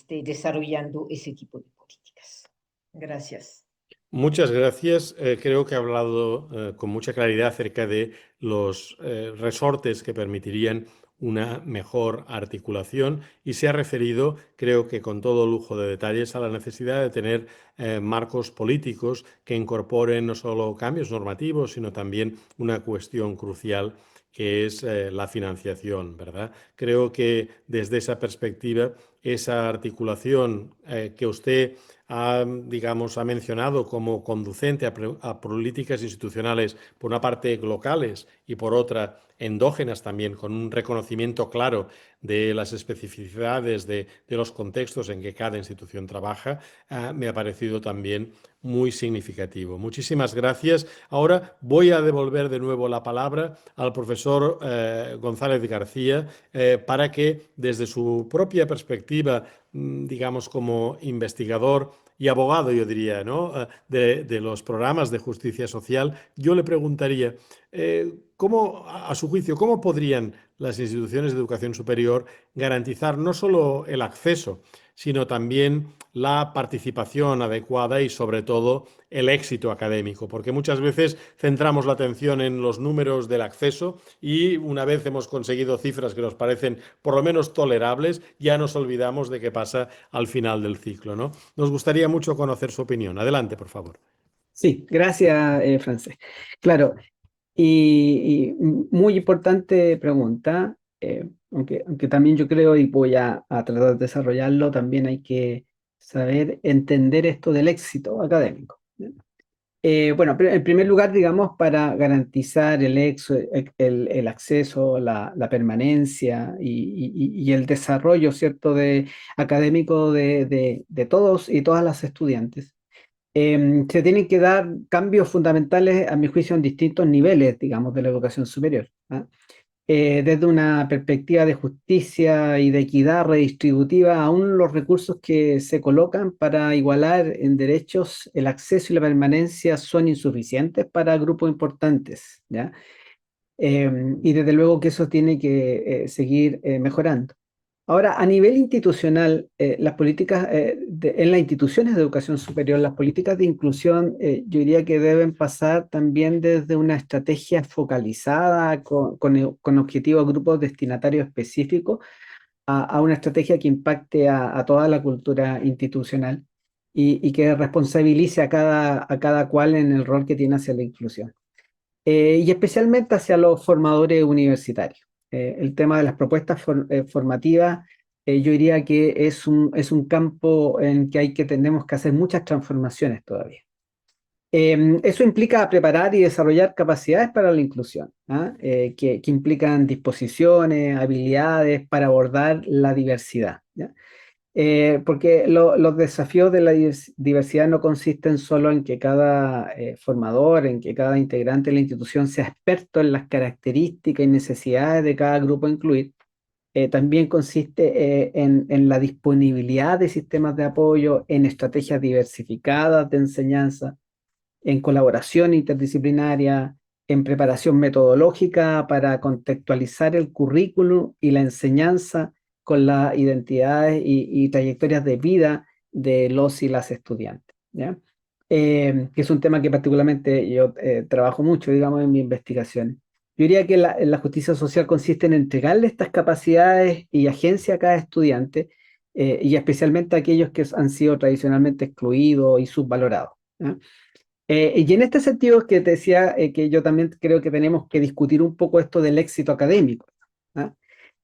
desarrollando ese tipo de políticas. Gracias. Muchas gracias. Creo que ha hablado con mucha claridad acerca de los resortes que permitirían una mejor articulación y se ha referido, creo que con todo lujo de detalles, a la necesidad de tener marcos políticos que incorporen no solo cambios normativos, sino también una cuestión crucial que es la financiación, ¿verdad? Creo que desde esa perspectiva, esa articulación que usted ha, digamos, ha mencionado como conducente a políticas institucionales, por una parte locales y por otra endógenas también, con un reconocimiento claro de las especificidades de los contextos en que cada institución trabaja, me ha parecido también muy significativo. Muchísimas gracias. Ahora voy a devolver de nuevo la palabra al profesor González García para que desde su propia perspectiva, digamos como investigador y abogado, yo diría, ¿no? de los programas de justicia social, yo le preguntaría, ¿cómo, a su juicio, cómo podrían las instituciones de educación superior garantizar no solo el acceso, sino también la participación adecuada y, sobre todo, el éxito académico? Porque muchas veces centramos la atención en los números del acceso y una vez hemos conseguido cifras que nos parecen por lo menos tolerables, ya nos olvidamos de qué pasa al final del ciclo, ¿no? Nos gustaría mucho conocer su opinión. Adelante, por favor. Sí, gracias, Francés. Claro, y muy importante pregunta, aunque también yo creo, y voy a tratar de desarrollarlo, también hay que saber entender esto del éxito académico. Bueno, en primer lugar, digamos, para garantizar el acceso, la permanencia y el desarrollo, ¿cierto?, académico de todos y todas las estudiantes. Se tienen que dar cambios fundamentales, a mi juicio, en distintos niveles, digamos, de la educación superior, ¿ah? Desde una perspectiva de justicia y de equidad redistributiva, aún los recursos que se colocan para igualar en derechos el acceso y la permanencia son insuficientes para grupos importantes, ¿ya? Y desde luego que eso tiene que seguir mejorando. Ahora, a nivel institucional, las políticas en las instituciones de educación superior, las políticas de inclusión, yo diría que deben pasar también desde una estrategia focalizada con objetivo a grupos destinatarios específicos, a una estrategia que impacte a toda la cultura institucional y que responsabilice a cada cual en el rol que tiene hacia la inclusión. Y especialmente hacia los formadores universitarios. El tema de las propuestas formativas, yo diría que es un campo en que tenemos que hacer muchas transformaciones todavía. Eso implica preparar y desarrollar capacidades para la inclusión, ¿ah? Que implican disposiciones, habilidades para abordar la diversidad, ¿ya? Porque los desafíos de la diversidad no consisten solo en que cada formador, en que cada integrante de la institución sea experto en las características y necesidades de cada grupo a incluir. También consiste en la disponibilidad de sistemas de apoyo, en estrategias diversificadas de enseñanza, en colaboración interdisciplinaria, en preparación metodológica para contextualizar el currículum y la enseñanza con las identidades y trayectorias de vida de los y las estudiantes, ¿ya? Que es un tema que particularmente yo trabajo mucho, digamos, en mi investigación. Yo diría que la justicia social consiste en entregarle estas capacidades y agencia a cada estudiante, y especialmente a aquellos que han sido tradicionalmente excluidos y subvalorados, ¿ya? Y en este sentido que te decía que yo también creo que tenemos que discutir un poco esto del éxito académico, ¿ah?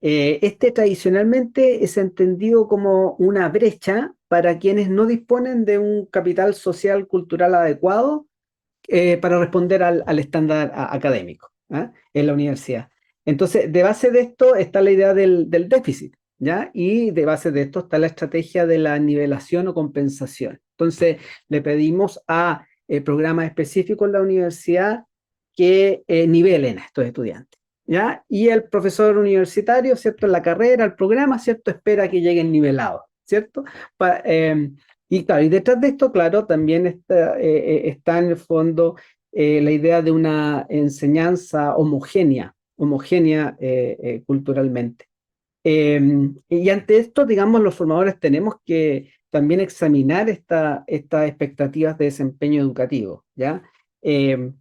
Este tradicionalmente es entendido como una brecha para quienes no disponen de un capital social cultural adecuado para responder al estándar académico, ¿ah? En la universidad. Entonces, de base de esto está la idea del déficit, ¿ya? Y de base de esto está la estrategia de la nivelación o compensación. Entonces, le pedimos a programas específicos en la universidad que nivelen a estos estudiantes, ¿ya? Y el profesor universitario, ¿cierto? En la carrera, el programa, ¿cierto? Espera que lleguen nivelados, ¿cierto? Y claro, y detrás de esto, claro, también está en el fondo la idea de una enseñanza homogénea culturalmente. Y ante esto, digamos, los formadores tenemos que también examinar estas expectativas de desempeño educativo, ¿ya?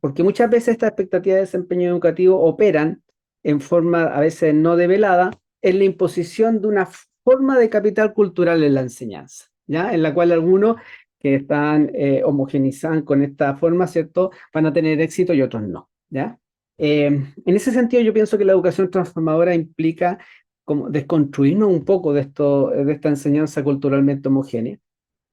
Porque muchas veces estas expectativas de desempeño educativo operan en forma a veces no develada en la imposición de una forma de capital cultural en la enseñanza, ¿ya? En la cual algunos que están homogenizan con esta forma, ¿cierto?, van a tener éxito y otros no, ¿ya? En ese sentido, yo pienso que la educación transformadora implica como desconstruirnos un poco de de esta enseñanza culturalmente homogénea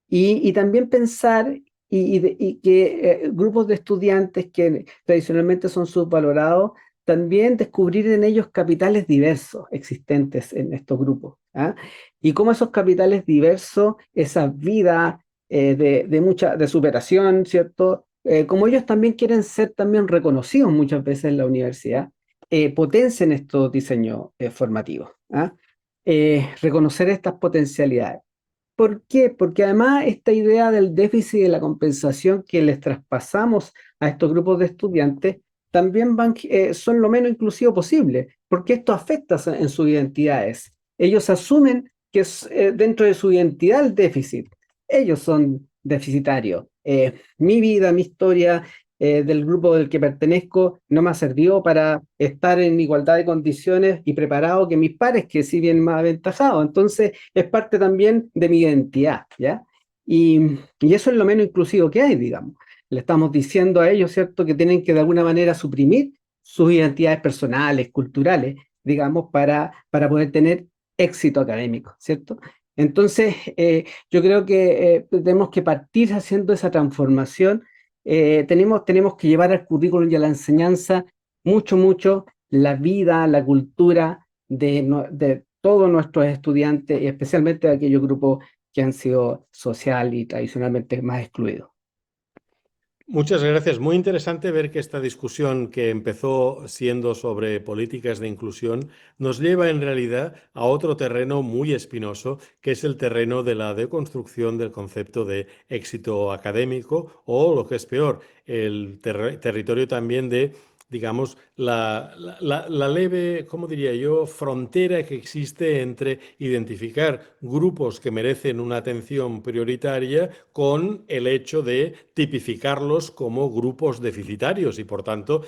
y también pensar y que grupos de estudiantes que tradicionalmente son subvalorados, también descubrir en ellos capitales diversos existentes en estos grupos. ¿Ah? Y cómo esos capitales diversos, esa vida de superación, ¿cierto? Como ellos también quieren ser también reconocidos muchas veces en la universidad, potencien estos diseños formativos. ¿Ah? Reconocer estas potencialidades. ¿Por qué? Porque además esta idea del déficit y de la compensación que les traspasamos a estos grupos de estudiantes también son lo menos inclusivo posible, porque esto afecta en sus identidades. Ellos asumen que dentro de su identidad el déficit. Ellos son deficitarios. Mi vida, mi historia del grupo del que pertenezco no me ha servido para estar en igualdad de condiciones y preparado que mis pares, que sí vienen más aventajados. Entonces, es parte también de mi identidad, ¿ya? Y eso es lo menos inclusivo que hay, digamos. Le estamos diciendo a ellos, ¿cierto?, que tienen que de alguna manera suprimir sus identidades personales, culturales, digamos, para poder tener éxito académico, ¿cierto? Entonces, yo creo que tenemos que partir haciendo esa transformación. Tenemos que llevar al currículum y a la enseñanza mucho la vida, la cultura de todos nuestros estudiantes y especialmente de aquellos grupos que han sido social y tradicionalmente más excluidos. Muchas gracias. Muy interesante ver que esta discusión que empezó siendo sobre políticas de inclusión nos lleva en realidad a otro terreno muy espinoso, que es el terreno de la deconstrucción del concepto de éxito académico o, lo que es peor, el territorio también de, digamos, la leve, ¿cómo diría yo?, frontera que existe entre identificar grupos que merecen una atención prioritaria con el hecho de tipificarlos como grupos deficitarios y, por tanto,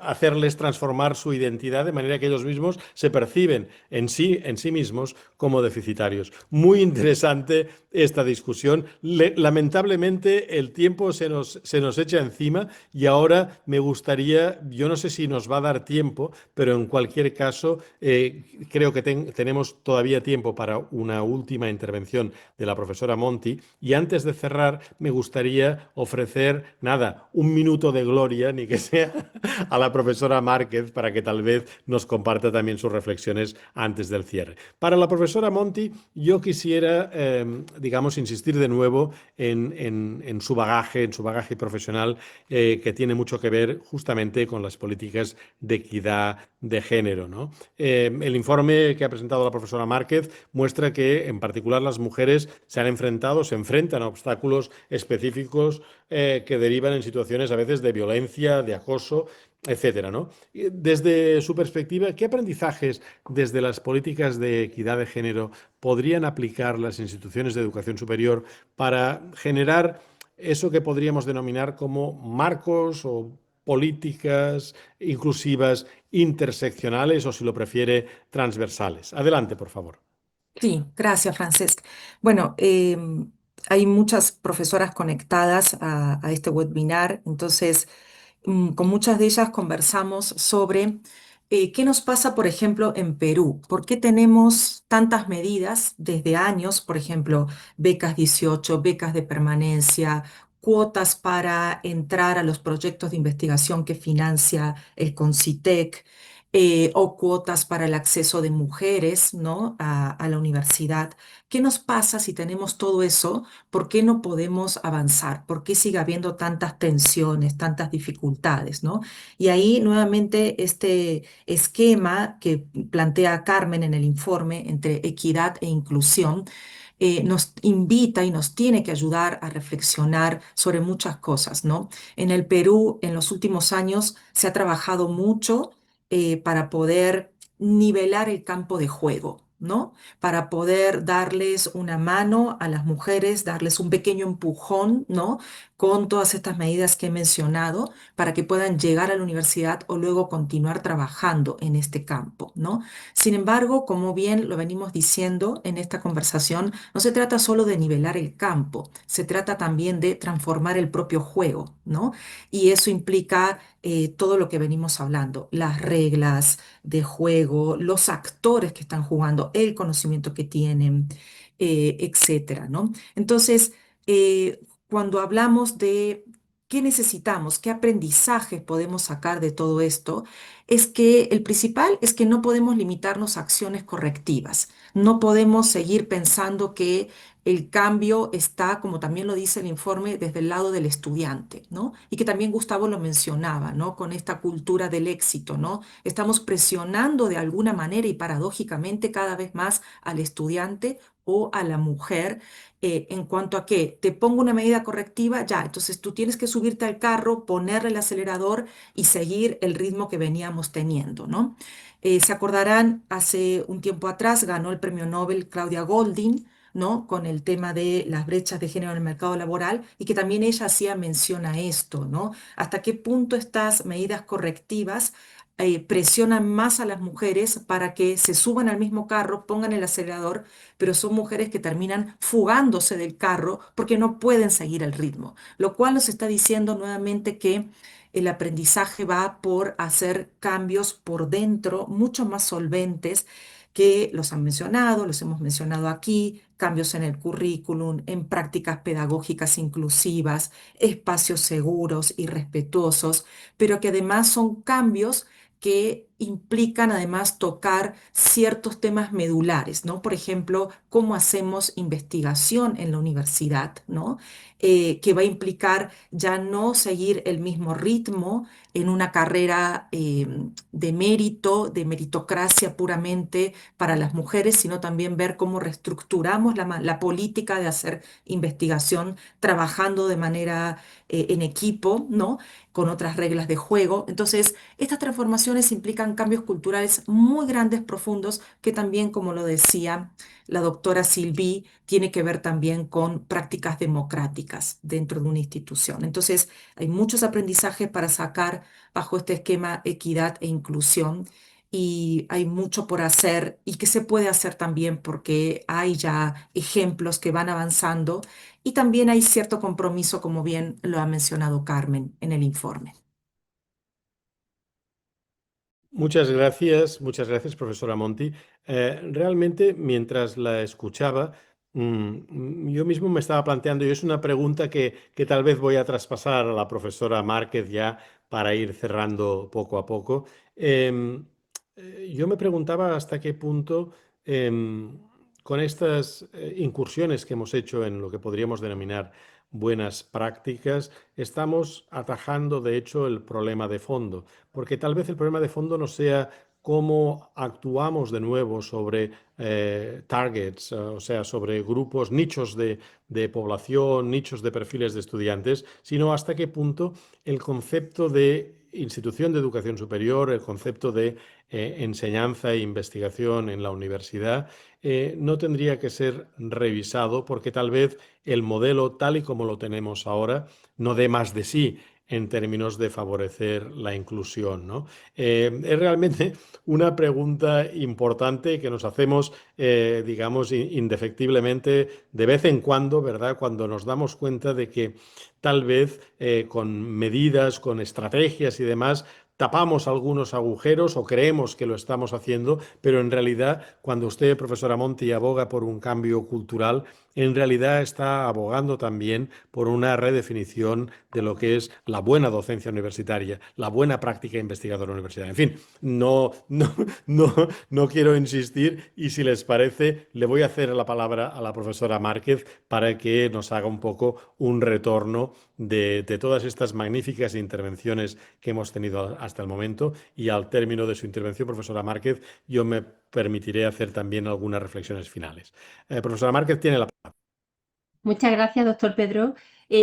hacerles transformar su identidad de manera que ellos mismos se perciben en sí mismos como deficitarios. Muy interesante esta discusión. Lamentablemente, el tiempo se nos echa encima y ahora me gustaría, yo no sé si nos va a dar tiempo, pero en cualquier caso, creo que tenemos todavía tiempo para una última intervención de la profesora Monti. Y antes de cerrar, me gustaría ofrecer, nada, un minuto de gloria, ni que sea, a la profesora Márquez para que tal vez nos comparta también sus reflexiones antes del cierre. Para la profesora Monti, yo quisiera, digamos, insistir de nuevo en su bagaje profesional, que tiene mucho que ver justamente con las políticas de equidad de género, ¿no? El informe que ha presentado la profesora Márquez muestra que, en particular, las mujeres se enfrentan a obstáculos específicos que derivan en situaciones a veces de violencia, de acoso, etcétera, ¿no? Desde su perspectiva, ¿qué aprendizajes desde las políticas de equidad de género podrían aplicar las instituciones de educación superior para generar eso que podríamos denominar como marcos o políticas inclusivas interseccionales o, si lo prefiere, transversales? Adelante, por favor. Sí, gracias, Francesc. Bueno, hay muchas profesoras conectadas a este webinar, entonces con muchas de ellas conversamos sobre qué nos pasa, por ejemplo, en Perú. ¿Por qué tenemos tantas medidas desde años, por ejemplo, becas 18, becas de permanencia, cuotas para entrar a los proyectos de investigación que financia el CONCITEC? O cuotas para el acceso de mujeres, ¿no?, a la universidad. ¿Qué nos pasa si tenemos todo eso? ¿Por qué no podemos avanzar? ¿Por qué sigue habiendo tantas tensiones, tantas dificultades, ¿no? Y ahí nuevamente este esquema que plantea Carmen en el informe entre equidad e inclusión nos invita y nos tiene que ayudar a reflexionar sobre muchas cosas, ¿no? En el Perú, en los últimos años, se ha trabajado mucho para poder nivelar el campo de juego, ¿no? Para poder darles una mano a las mujeres, darles un pequeño empujón, ¿no? Con todas estas medidas que he mencionado, para que puedan llegar a la universidad o luego continuar trabajando en este campo, ¿no? Sin embargo, como bien lo venimos diciendo en esta conversación, no se trata solo de nivelar el campo, se trata también de transformar el propio juego, ¿no? Y eso implica todo lo que venimos hablando, las reglas de juego, los actores que están jugando, el conocimiento que tienen, etcétera, ¿no? Entonces, cuando hablamos de qué necesitamos, qué aprendizajes podemos sacar de todo esto, es que el principal es que no podemos limitarnos a acciones correctivas. No podemos seguir pensando que el cambio está, como también lo dice el informe, desde el lado del estudiante, ¿no? Y que también Gustavo lo mencionaba, ¿no? Con esta cultura del éxito, ¿no? Estamos presionando de alguna manera y paradójicamente cada vez más al estudiante o a la mujer en cuanto a que te pongo una medida correctiva, ya, entonces tú tienes que subirte al carro, ponerle el acelerador y seguir el ritmo que veníamos teniendo, ¿no? Se acordarán, hace un tiempo atrás ganó el premio Nobel Claudia Goldin, ¿no? Con el tema de las brechas de género en el mercado laboral y que también ella hacía mención a esto, ¿no? ¿Hasta qué punto estas medidas correctivas presionan más a las mujeres para que se suban al mismo carro, pongan el acelerador, pero son mujeres que terminan fugándose del carro porque no pueden seguir el ritmo, lo cual nos está diciendo nuevamente que el aprendizaje va por hacer cambios por dentro mucho más solventes que los han mencionado, los hemos mencionado aquí, cambios en el currículum, en prácticas pedagógicas inclusivas, espacios seguros y respetuosos, pero que además son cambios que implican además tocar ciertos temas medulares, ¿no? Por ejemplo, cómo hacemos investigación en la universidad, ¿no? Que va a implicar ya no seguir el mismo ritmo en una carrera de mérito, de meritocracia puramente para las mujeres, sino también ver cómo reestructuramos la política de hacer investigación trabajando de manera en equipo, ¿no? Con otras reglas de juego. Entonces, estas transformaciones implican cambios culturales muy grandes, profundos, que también, como lo decía la doctora Silvi, tiene que ver también con prácticas democráticas dentro de una institución. Entonces, hay muchos aprendizajes para sacar bajo este esquema equidad e inclusión y hay mucho por hacer y que se puede hacer también porque hay ya ejemplos que van avanzando y también hay cierto compromiso, como bien lo ha mencionado Carmen en el informe. Muchas gracias, profesora Monti. Realmente, mientras la escuchaba, yo mismo me estaba planteando, y es una pregunta que tal vez voy a traspasar a la profesora Márquez ya para ir cerrando poco a poco. Yo me preguntaba hasta qué punto, con estas incursiones que hemos hecho en lo que podríamos denominar buenas prácticas, estamos atajando, de hecho, el problema de fondo. Porque tal vez el problema de fondo no sea cómo actuamos de nuevo sobre targets, o sea, sobre grupos, nichos de población, nichos de perfiles de estudiantes, sino hasta qué punto el concepto de institución de educación superior, el concepto de enseñanza e investigación en la universidad, no tendría que ser revisado porque tal vez el modelo tal y como lo tenemos ahora no dé más de sí en términos de favorecer la inclusión, ¿no? Es realmente una pregunta importante que nos hacemos, digamos, indefectiblemente de vez en cuando, ¿verdad? Cuando nos damos cuenta de que tal vez con medidas, con estrategias y demás, tapamos algunos agujeros o creemos que lo estamos haciendo, pero en realidad, cuando usted, profesora Monti, aboga por un cambio cultural, en realidad está abogando también por una redefinición de lo que es la buena docencia universitaria, la buena práctica investigadora universitaria. En fin, no quiero insistir y si les parece, le voy a hacer la palabra a la profesora Márquez para que nos haga un poco un retorno de todas estas magníficas intervenciones que hemos tenido hasta el momento y al término de su intervención, profesora Márquez, yo me permitiré hacer también algunas reflexiones finales. Profesora Márquez tiene la palabra. Muchas gracias, doctor Pedro.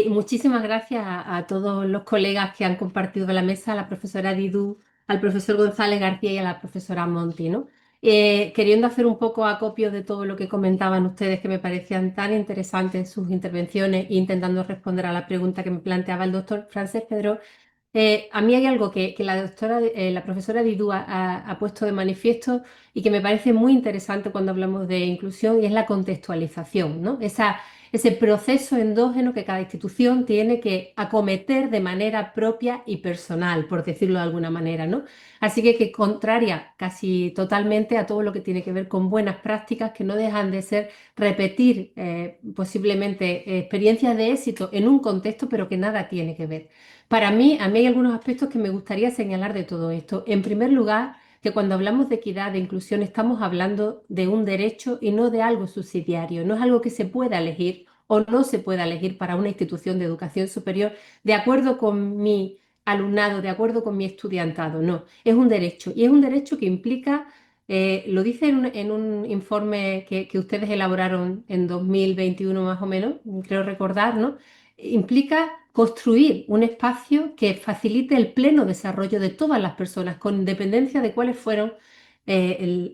Muchísimas gracias a todos los colegas que han compartido la mesa, a la profesora Didú, al profesor González García y a la profesora Monti, ¿no? Queriendo hacer un poco acopio de todo lo que comentaban ustedes, que me parecían tan interesantes sus intervenciones, e intentando responder a la pregunta que me planteaba el doctor Francesc Pedro. A mí hay algo que la profesora Didú ha puesto de manifiesto y que me parece muy interesante cuando hablamos de inclusión y es la contextualización, ¿no? ese proceso endógeno que cada institución tiene que acometer de manera propia y personal, por decirlo de alguna manera, ¿no? Así que contraria casi totalmente a todo lo que tiene que ver con buenas prácticas que no dejan de ser repetir posiblemente experiencias de éxito en un contexto, pero que nada tiene que ver. Para mí, a mí hay algunos aspectos que me gustaría señalar de todo esto. En primer lugar, que cuando hablamos de equidad, de inclusión, estamos hablando de un derecho y no de algo subsidiario. No es algo que se pueda elegir o no se pueda elegir para una institución de educación superior de acuerdo con mi alumnado, de acuerdo con mi estudiantado. No, es un derecho y es un derecho que implica, lo dice en un informe que ustedes elaboraron en 2021 más o menos, creo recordar, ¿no? Implica construir un espacio que facilite el pleno desarrollo de todas las personas, con independencia de cuáles fueron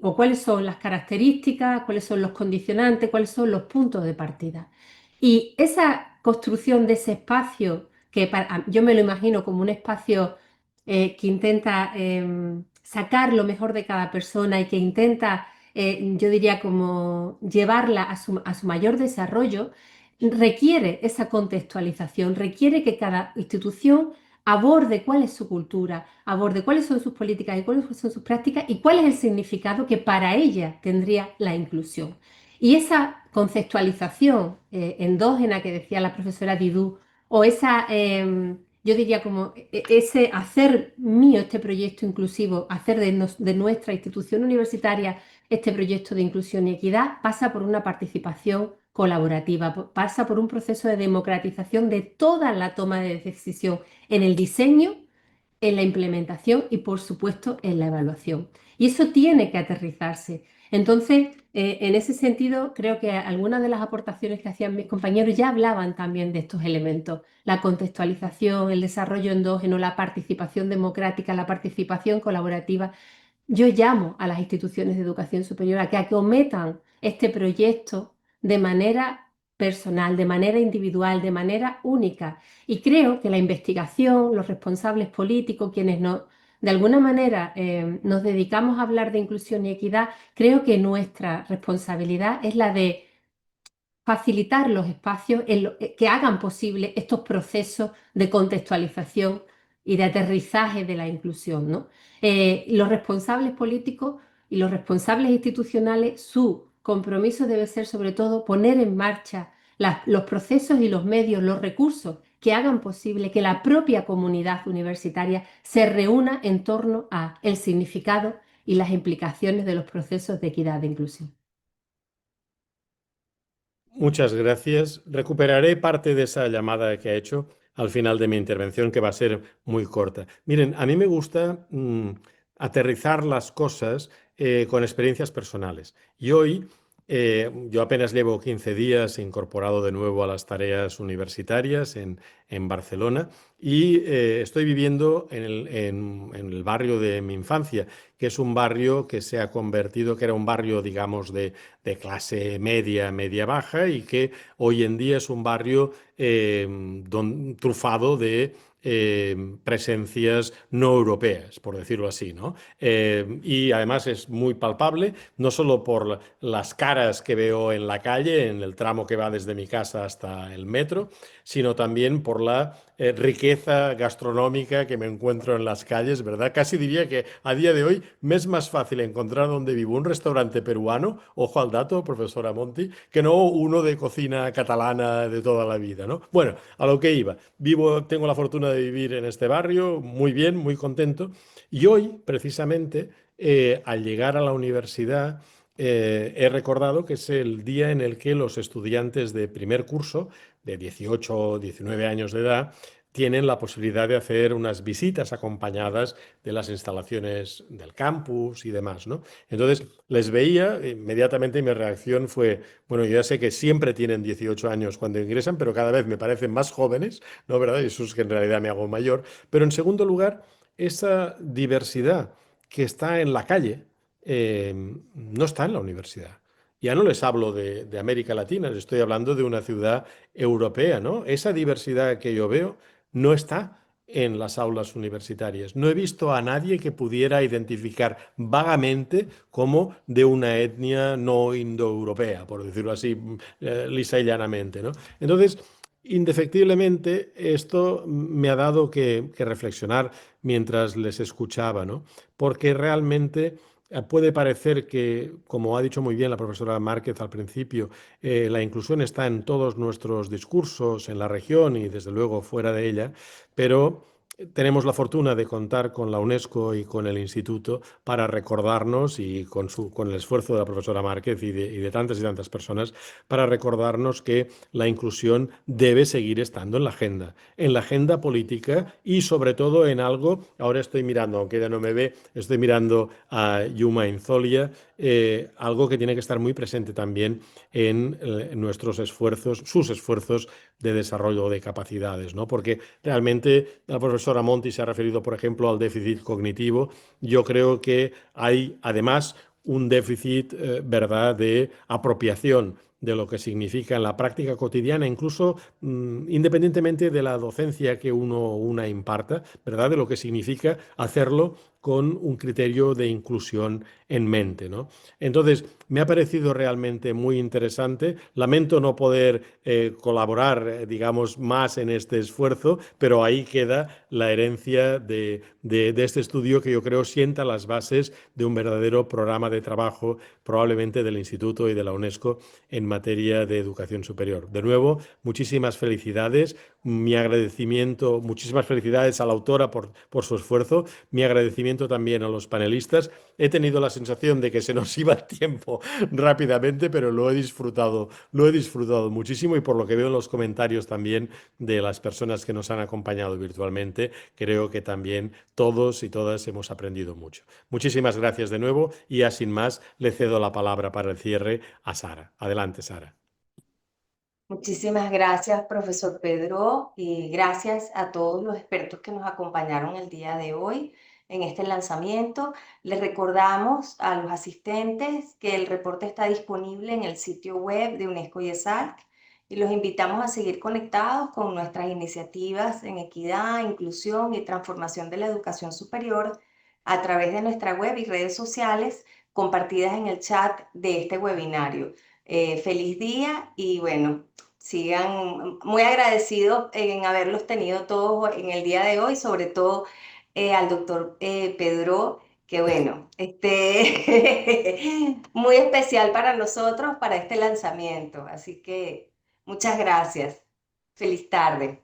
o cuáles son las características, cuáles son los condicionantes, cuáles son los puntos de partida. Y esa construcción de ese espacio, que yo me lo imagino como un espacio que intenta sacar lo mejor de cada persona y que intenta, yo diría, como llevarla a su mayor desarrollo, requiere esa contextualización, requiere que cada institución aborde cuál es su cultura, aborde cuáles son sus políticas y cuáles son sus prácticas y cuál es el significado que para ella tendría la inclusión. Y esa conceptualización endógena que decía la profesora Didú, o esa, yo diría como ese hacer mío este proyecto inclusivo, hacer de nuestra institución universitaria este proyecto de inclusión y equidad, pasa por una participación colaborativa, pasa por un proceso de democratización de toda la toma de decisión en el diseño, en la implementación y, por supuesto, en la evaluación. Y eso tiene que aterrizarse. Entonces, en ese sentido, creo que algunas de las aportaciones que hacían mis compañeros ya hablaban también de estos elementos. La contextualización, el desarrollo endógeno, la participación democrática, la participación colaborativa. Yo llamo a las instituciones de educación superior a que acometan este proyecto de manera personal, de manera individual, de manera única. Y creo que la investigación, los responsables políticos, quienes no, de alguna manera nos dedicamos a hablar de inclusión y equidad, creo que nuestra responsabilidad es la de facilitar los espacios que hagan posible estos procesos de contextualización y de aterrizaje de la inclusión, ¿no? Los responsables políticos y los responsables institucionales, su compromiso debe ser sobre todo poner en marcha los procesos y los medios, los recursos que hagan posible que la propia comunidad universitaria se reúna en torno a el significado y las implicaciones de los procesos de equidad e inclusión. Muchas gracias. Recuperaré parte de esa llamada que ha hecho al final de mi intervención, que va a ser muy corta. Miren, a mí me gusta aterrizar las cosas con experiencias personales. Y hoy, yo apenas llevo 15 días incorporado de nuevo a las tareas universitarias en Barcelona y estoy viviendo en el barrio de mi infancia, que es un barrio que se ha convertido, que era un barrio, digamos, de clase media, media-baja, y que hoy en día es un barrio trufado de presencias no europeas, por decirlo así, ¿no? Y además es muy palpable, no solo por las caras que veo en la calle, en el tramo que va desde mi casa hasta el metro, sino también por la riqueza gastronómica que me encuentro en las calles, ¿verdad? Casi diría que a día de hoy me es más fácil encontrar donde vivo un restaurante peruano, ojo al dato, profesora Monti, que no uno de cocina catalana de toda la vida, ¿no? Bueno, a lo que iba. Tengo la fortuna de vivir en este barrio, muy bien, muy contento, y hoy, precisamente, al llegar a la universidad, he recordado que es el día en el que los estudiantes de primer curso, de 18 o 19 años de edad, tienen la posibilidad de hacer unas visitas acompañadas de las instalaciones del campus y demás, ¿no? Entonces, les veía, inmediatamente mi reacción fue, bueno, yo ya sé que siempre tienen 18 años cuando ingresan, pero cada vez me parecen más jóvenes, ¿no? ¿Verdad? Y eso es que en realidad me hago mayor. Pero en segundo lugar, esa diversidad que está en la calle, no está en la universidad. Ya no les hablo de América Latina, les estoy hablando de una ciudad europea, ¿no? Esa diversidad que yo veo no está en las aulas universitarias. No he visto a nadie que pudiera identificar vagamente como de una etnia no indoeuropea, por decirlo así, lisa y llanamente, ¿no? Entonces, indefectiblemente, esto me ha dado que reflexionar mientras les escuchaba, ¿no? Porque realmente puede parecer que, como ha dicho muy bien la profesora Márquez al principio, la inclusión está en todos nuestros discursos, en la región y desde luego fuera de ella, pero tenemos la fortuna de contar con la UNESCO y con el Instituto para recordarnos, y con el esfuerzo de la profesora Márquez y de tantas y tantas personas, para recordarnos que la inclusión debe seguir estando en la agenda política y sobre todo en algo, ahora estoy mirando, aunque ella no me ve, estoy mirando a Yuma Inzolia, algo que tiene que estar muy presente también en nuestros esfuerzos, sus esfuerzos de desarrollo de capacidades, ¿no? Porque realmente la profesora Monti se ha referido, por ejemplo, al déficit cognitivo. Yo creo que hay, además, un déficit, ¿verdad?, de apropiación de lo que significa en la práctica cotidiana, incluso independientemente de la docencia que uno o una imparta, ¿verdad?, de lo que significa hacerlo con un criterio de inclusión en mente, ¿no? Entonces, me ha parecido realmente muy interesante. Lamento no poder colaborar, digamos, más en este esfuerzo, pero ahí queda la herencia de este estudio que yo creo sienta las bases de un verdadero programa de trabajo, probablemente del Instituto y de la UNESCO, en materia de educación superior. De nuevo, muchísimas felicidades, mi agradecimiento, muchísimas felicidades a la autora por su esfuerzo, mi agradecimiento también a los panelistas. He tenido la sensación de que se nos iba el tiempo rápidamente, pero lo he disfrutado muchísimo, y por lo que veo en los comentarios también de las personas que nos han acompañado virtualmente, creo que también todos y todas hemos aprendido mucho. Muchísimas gracias de nuevo, y ya sin más le cedo la palabra para el cierre a Sara. Adelante, Sara. Muchísimas gracias, profesor Pedro, y gracias a todos los expertos que nos acompañaron el día de hoy en este lanzamiento. Les recordamos a los asistentes que el reporte está disponible en el sitio web de UNESCO y ESALC, y los invitamos a seguir conectados con nuestras iniciativas en equidad, inclusión y transformación de la educación superior a través de nuestra web y redes sociales compartidas en el chat de este webinario. Feliz día y bueno, sigan muy agradecidos en haberlos tenido todos en el día de hoy, sobre todo al doctor Pedro, que bueno, muy especial para nosotros, para este lanzamiento. Así que muchas gracias. Feliz tarde.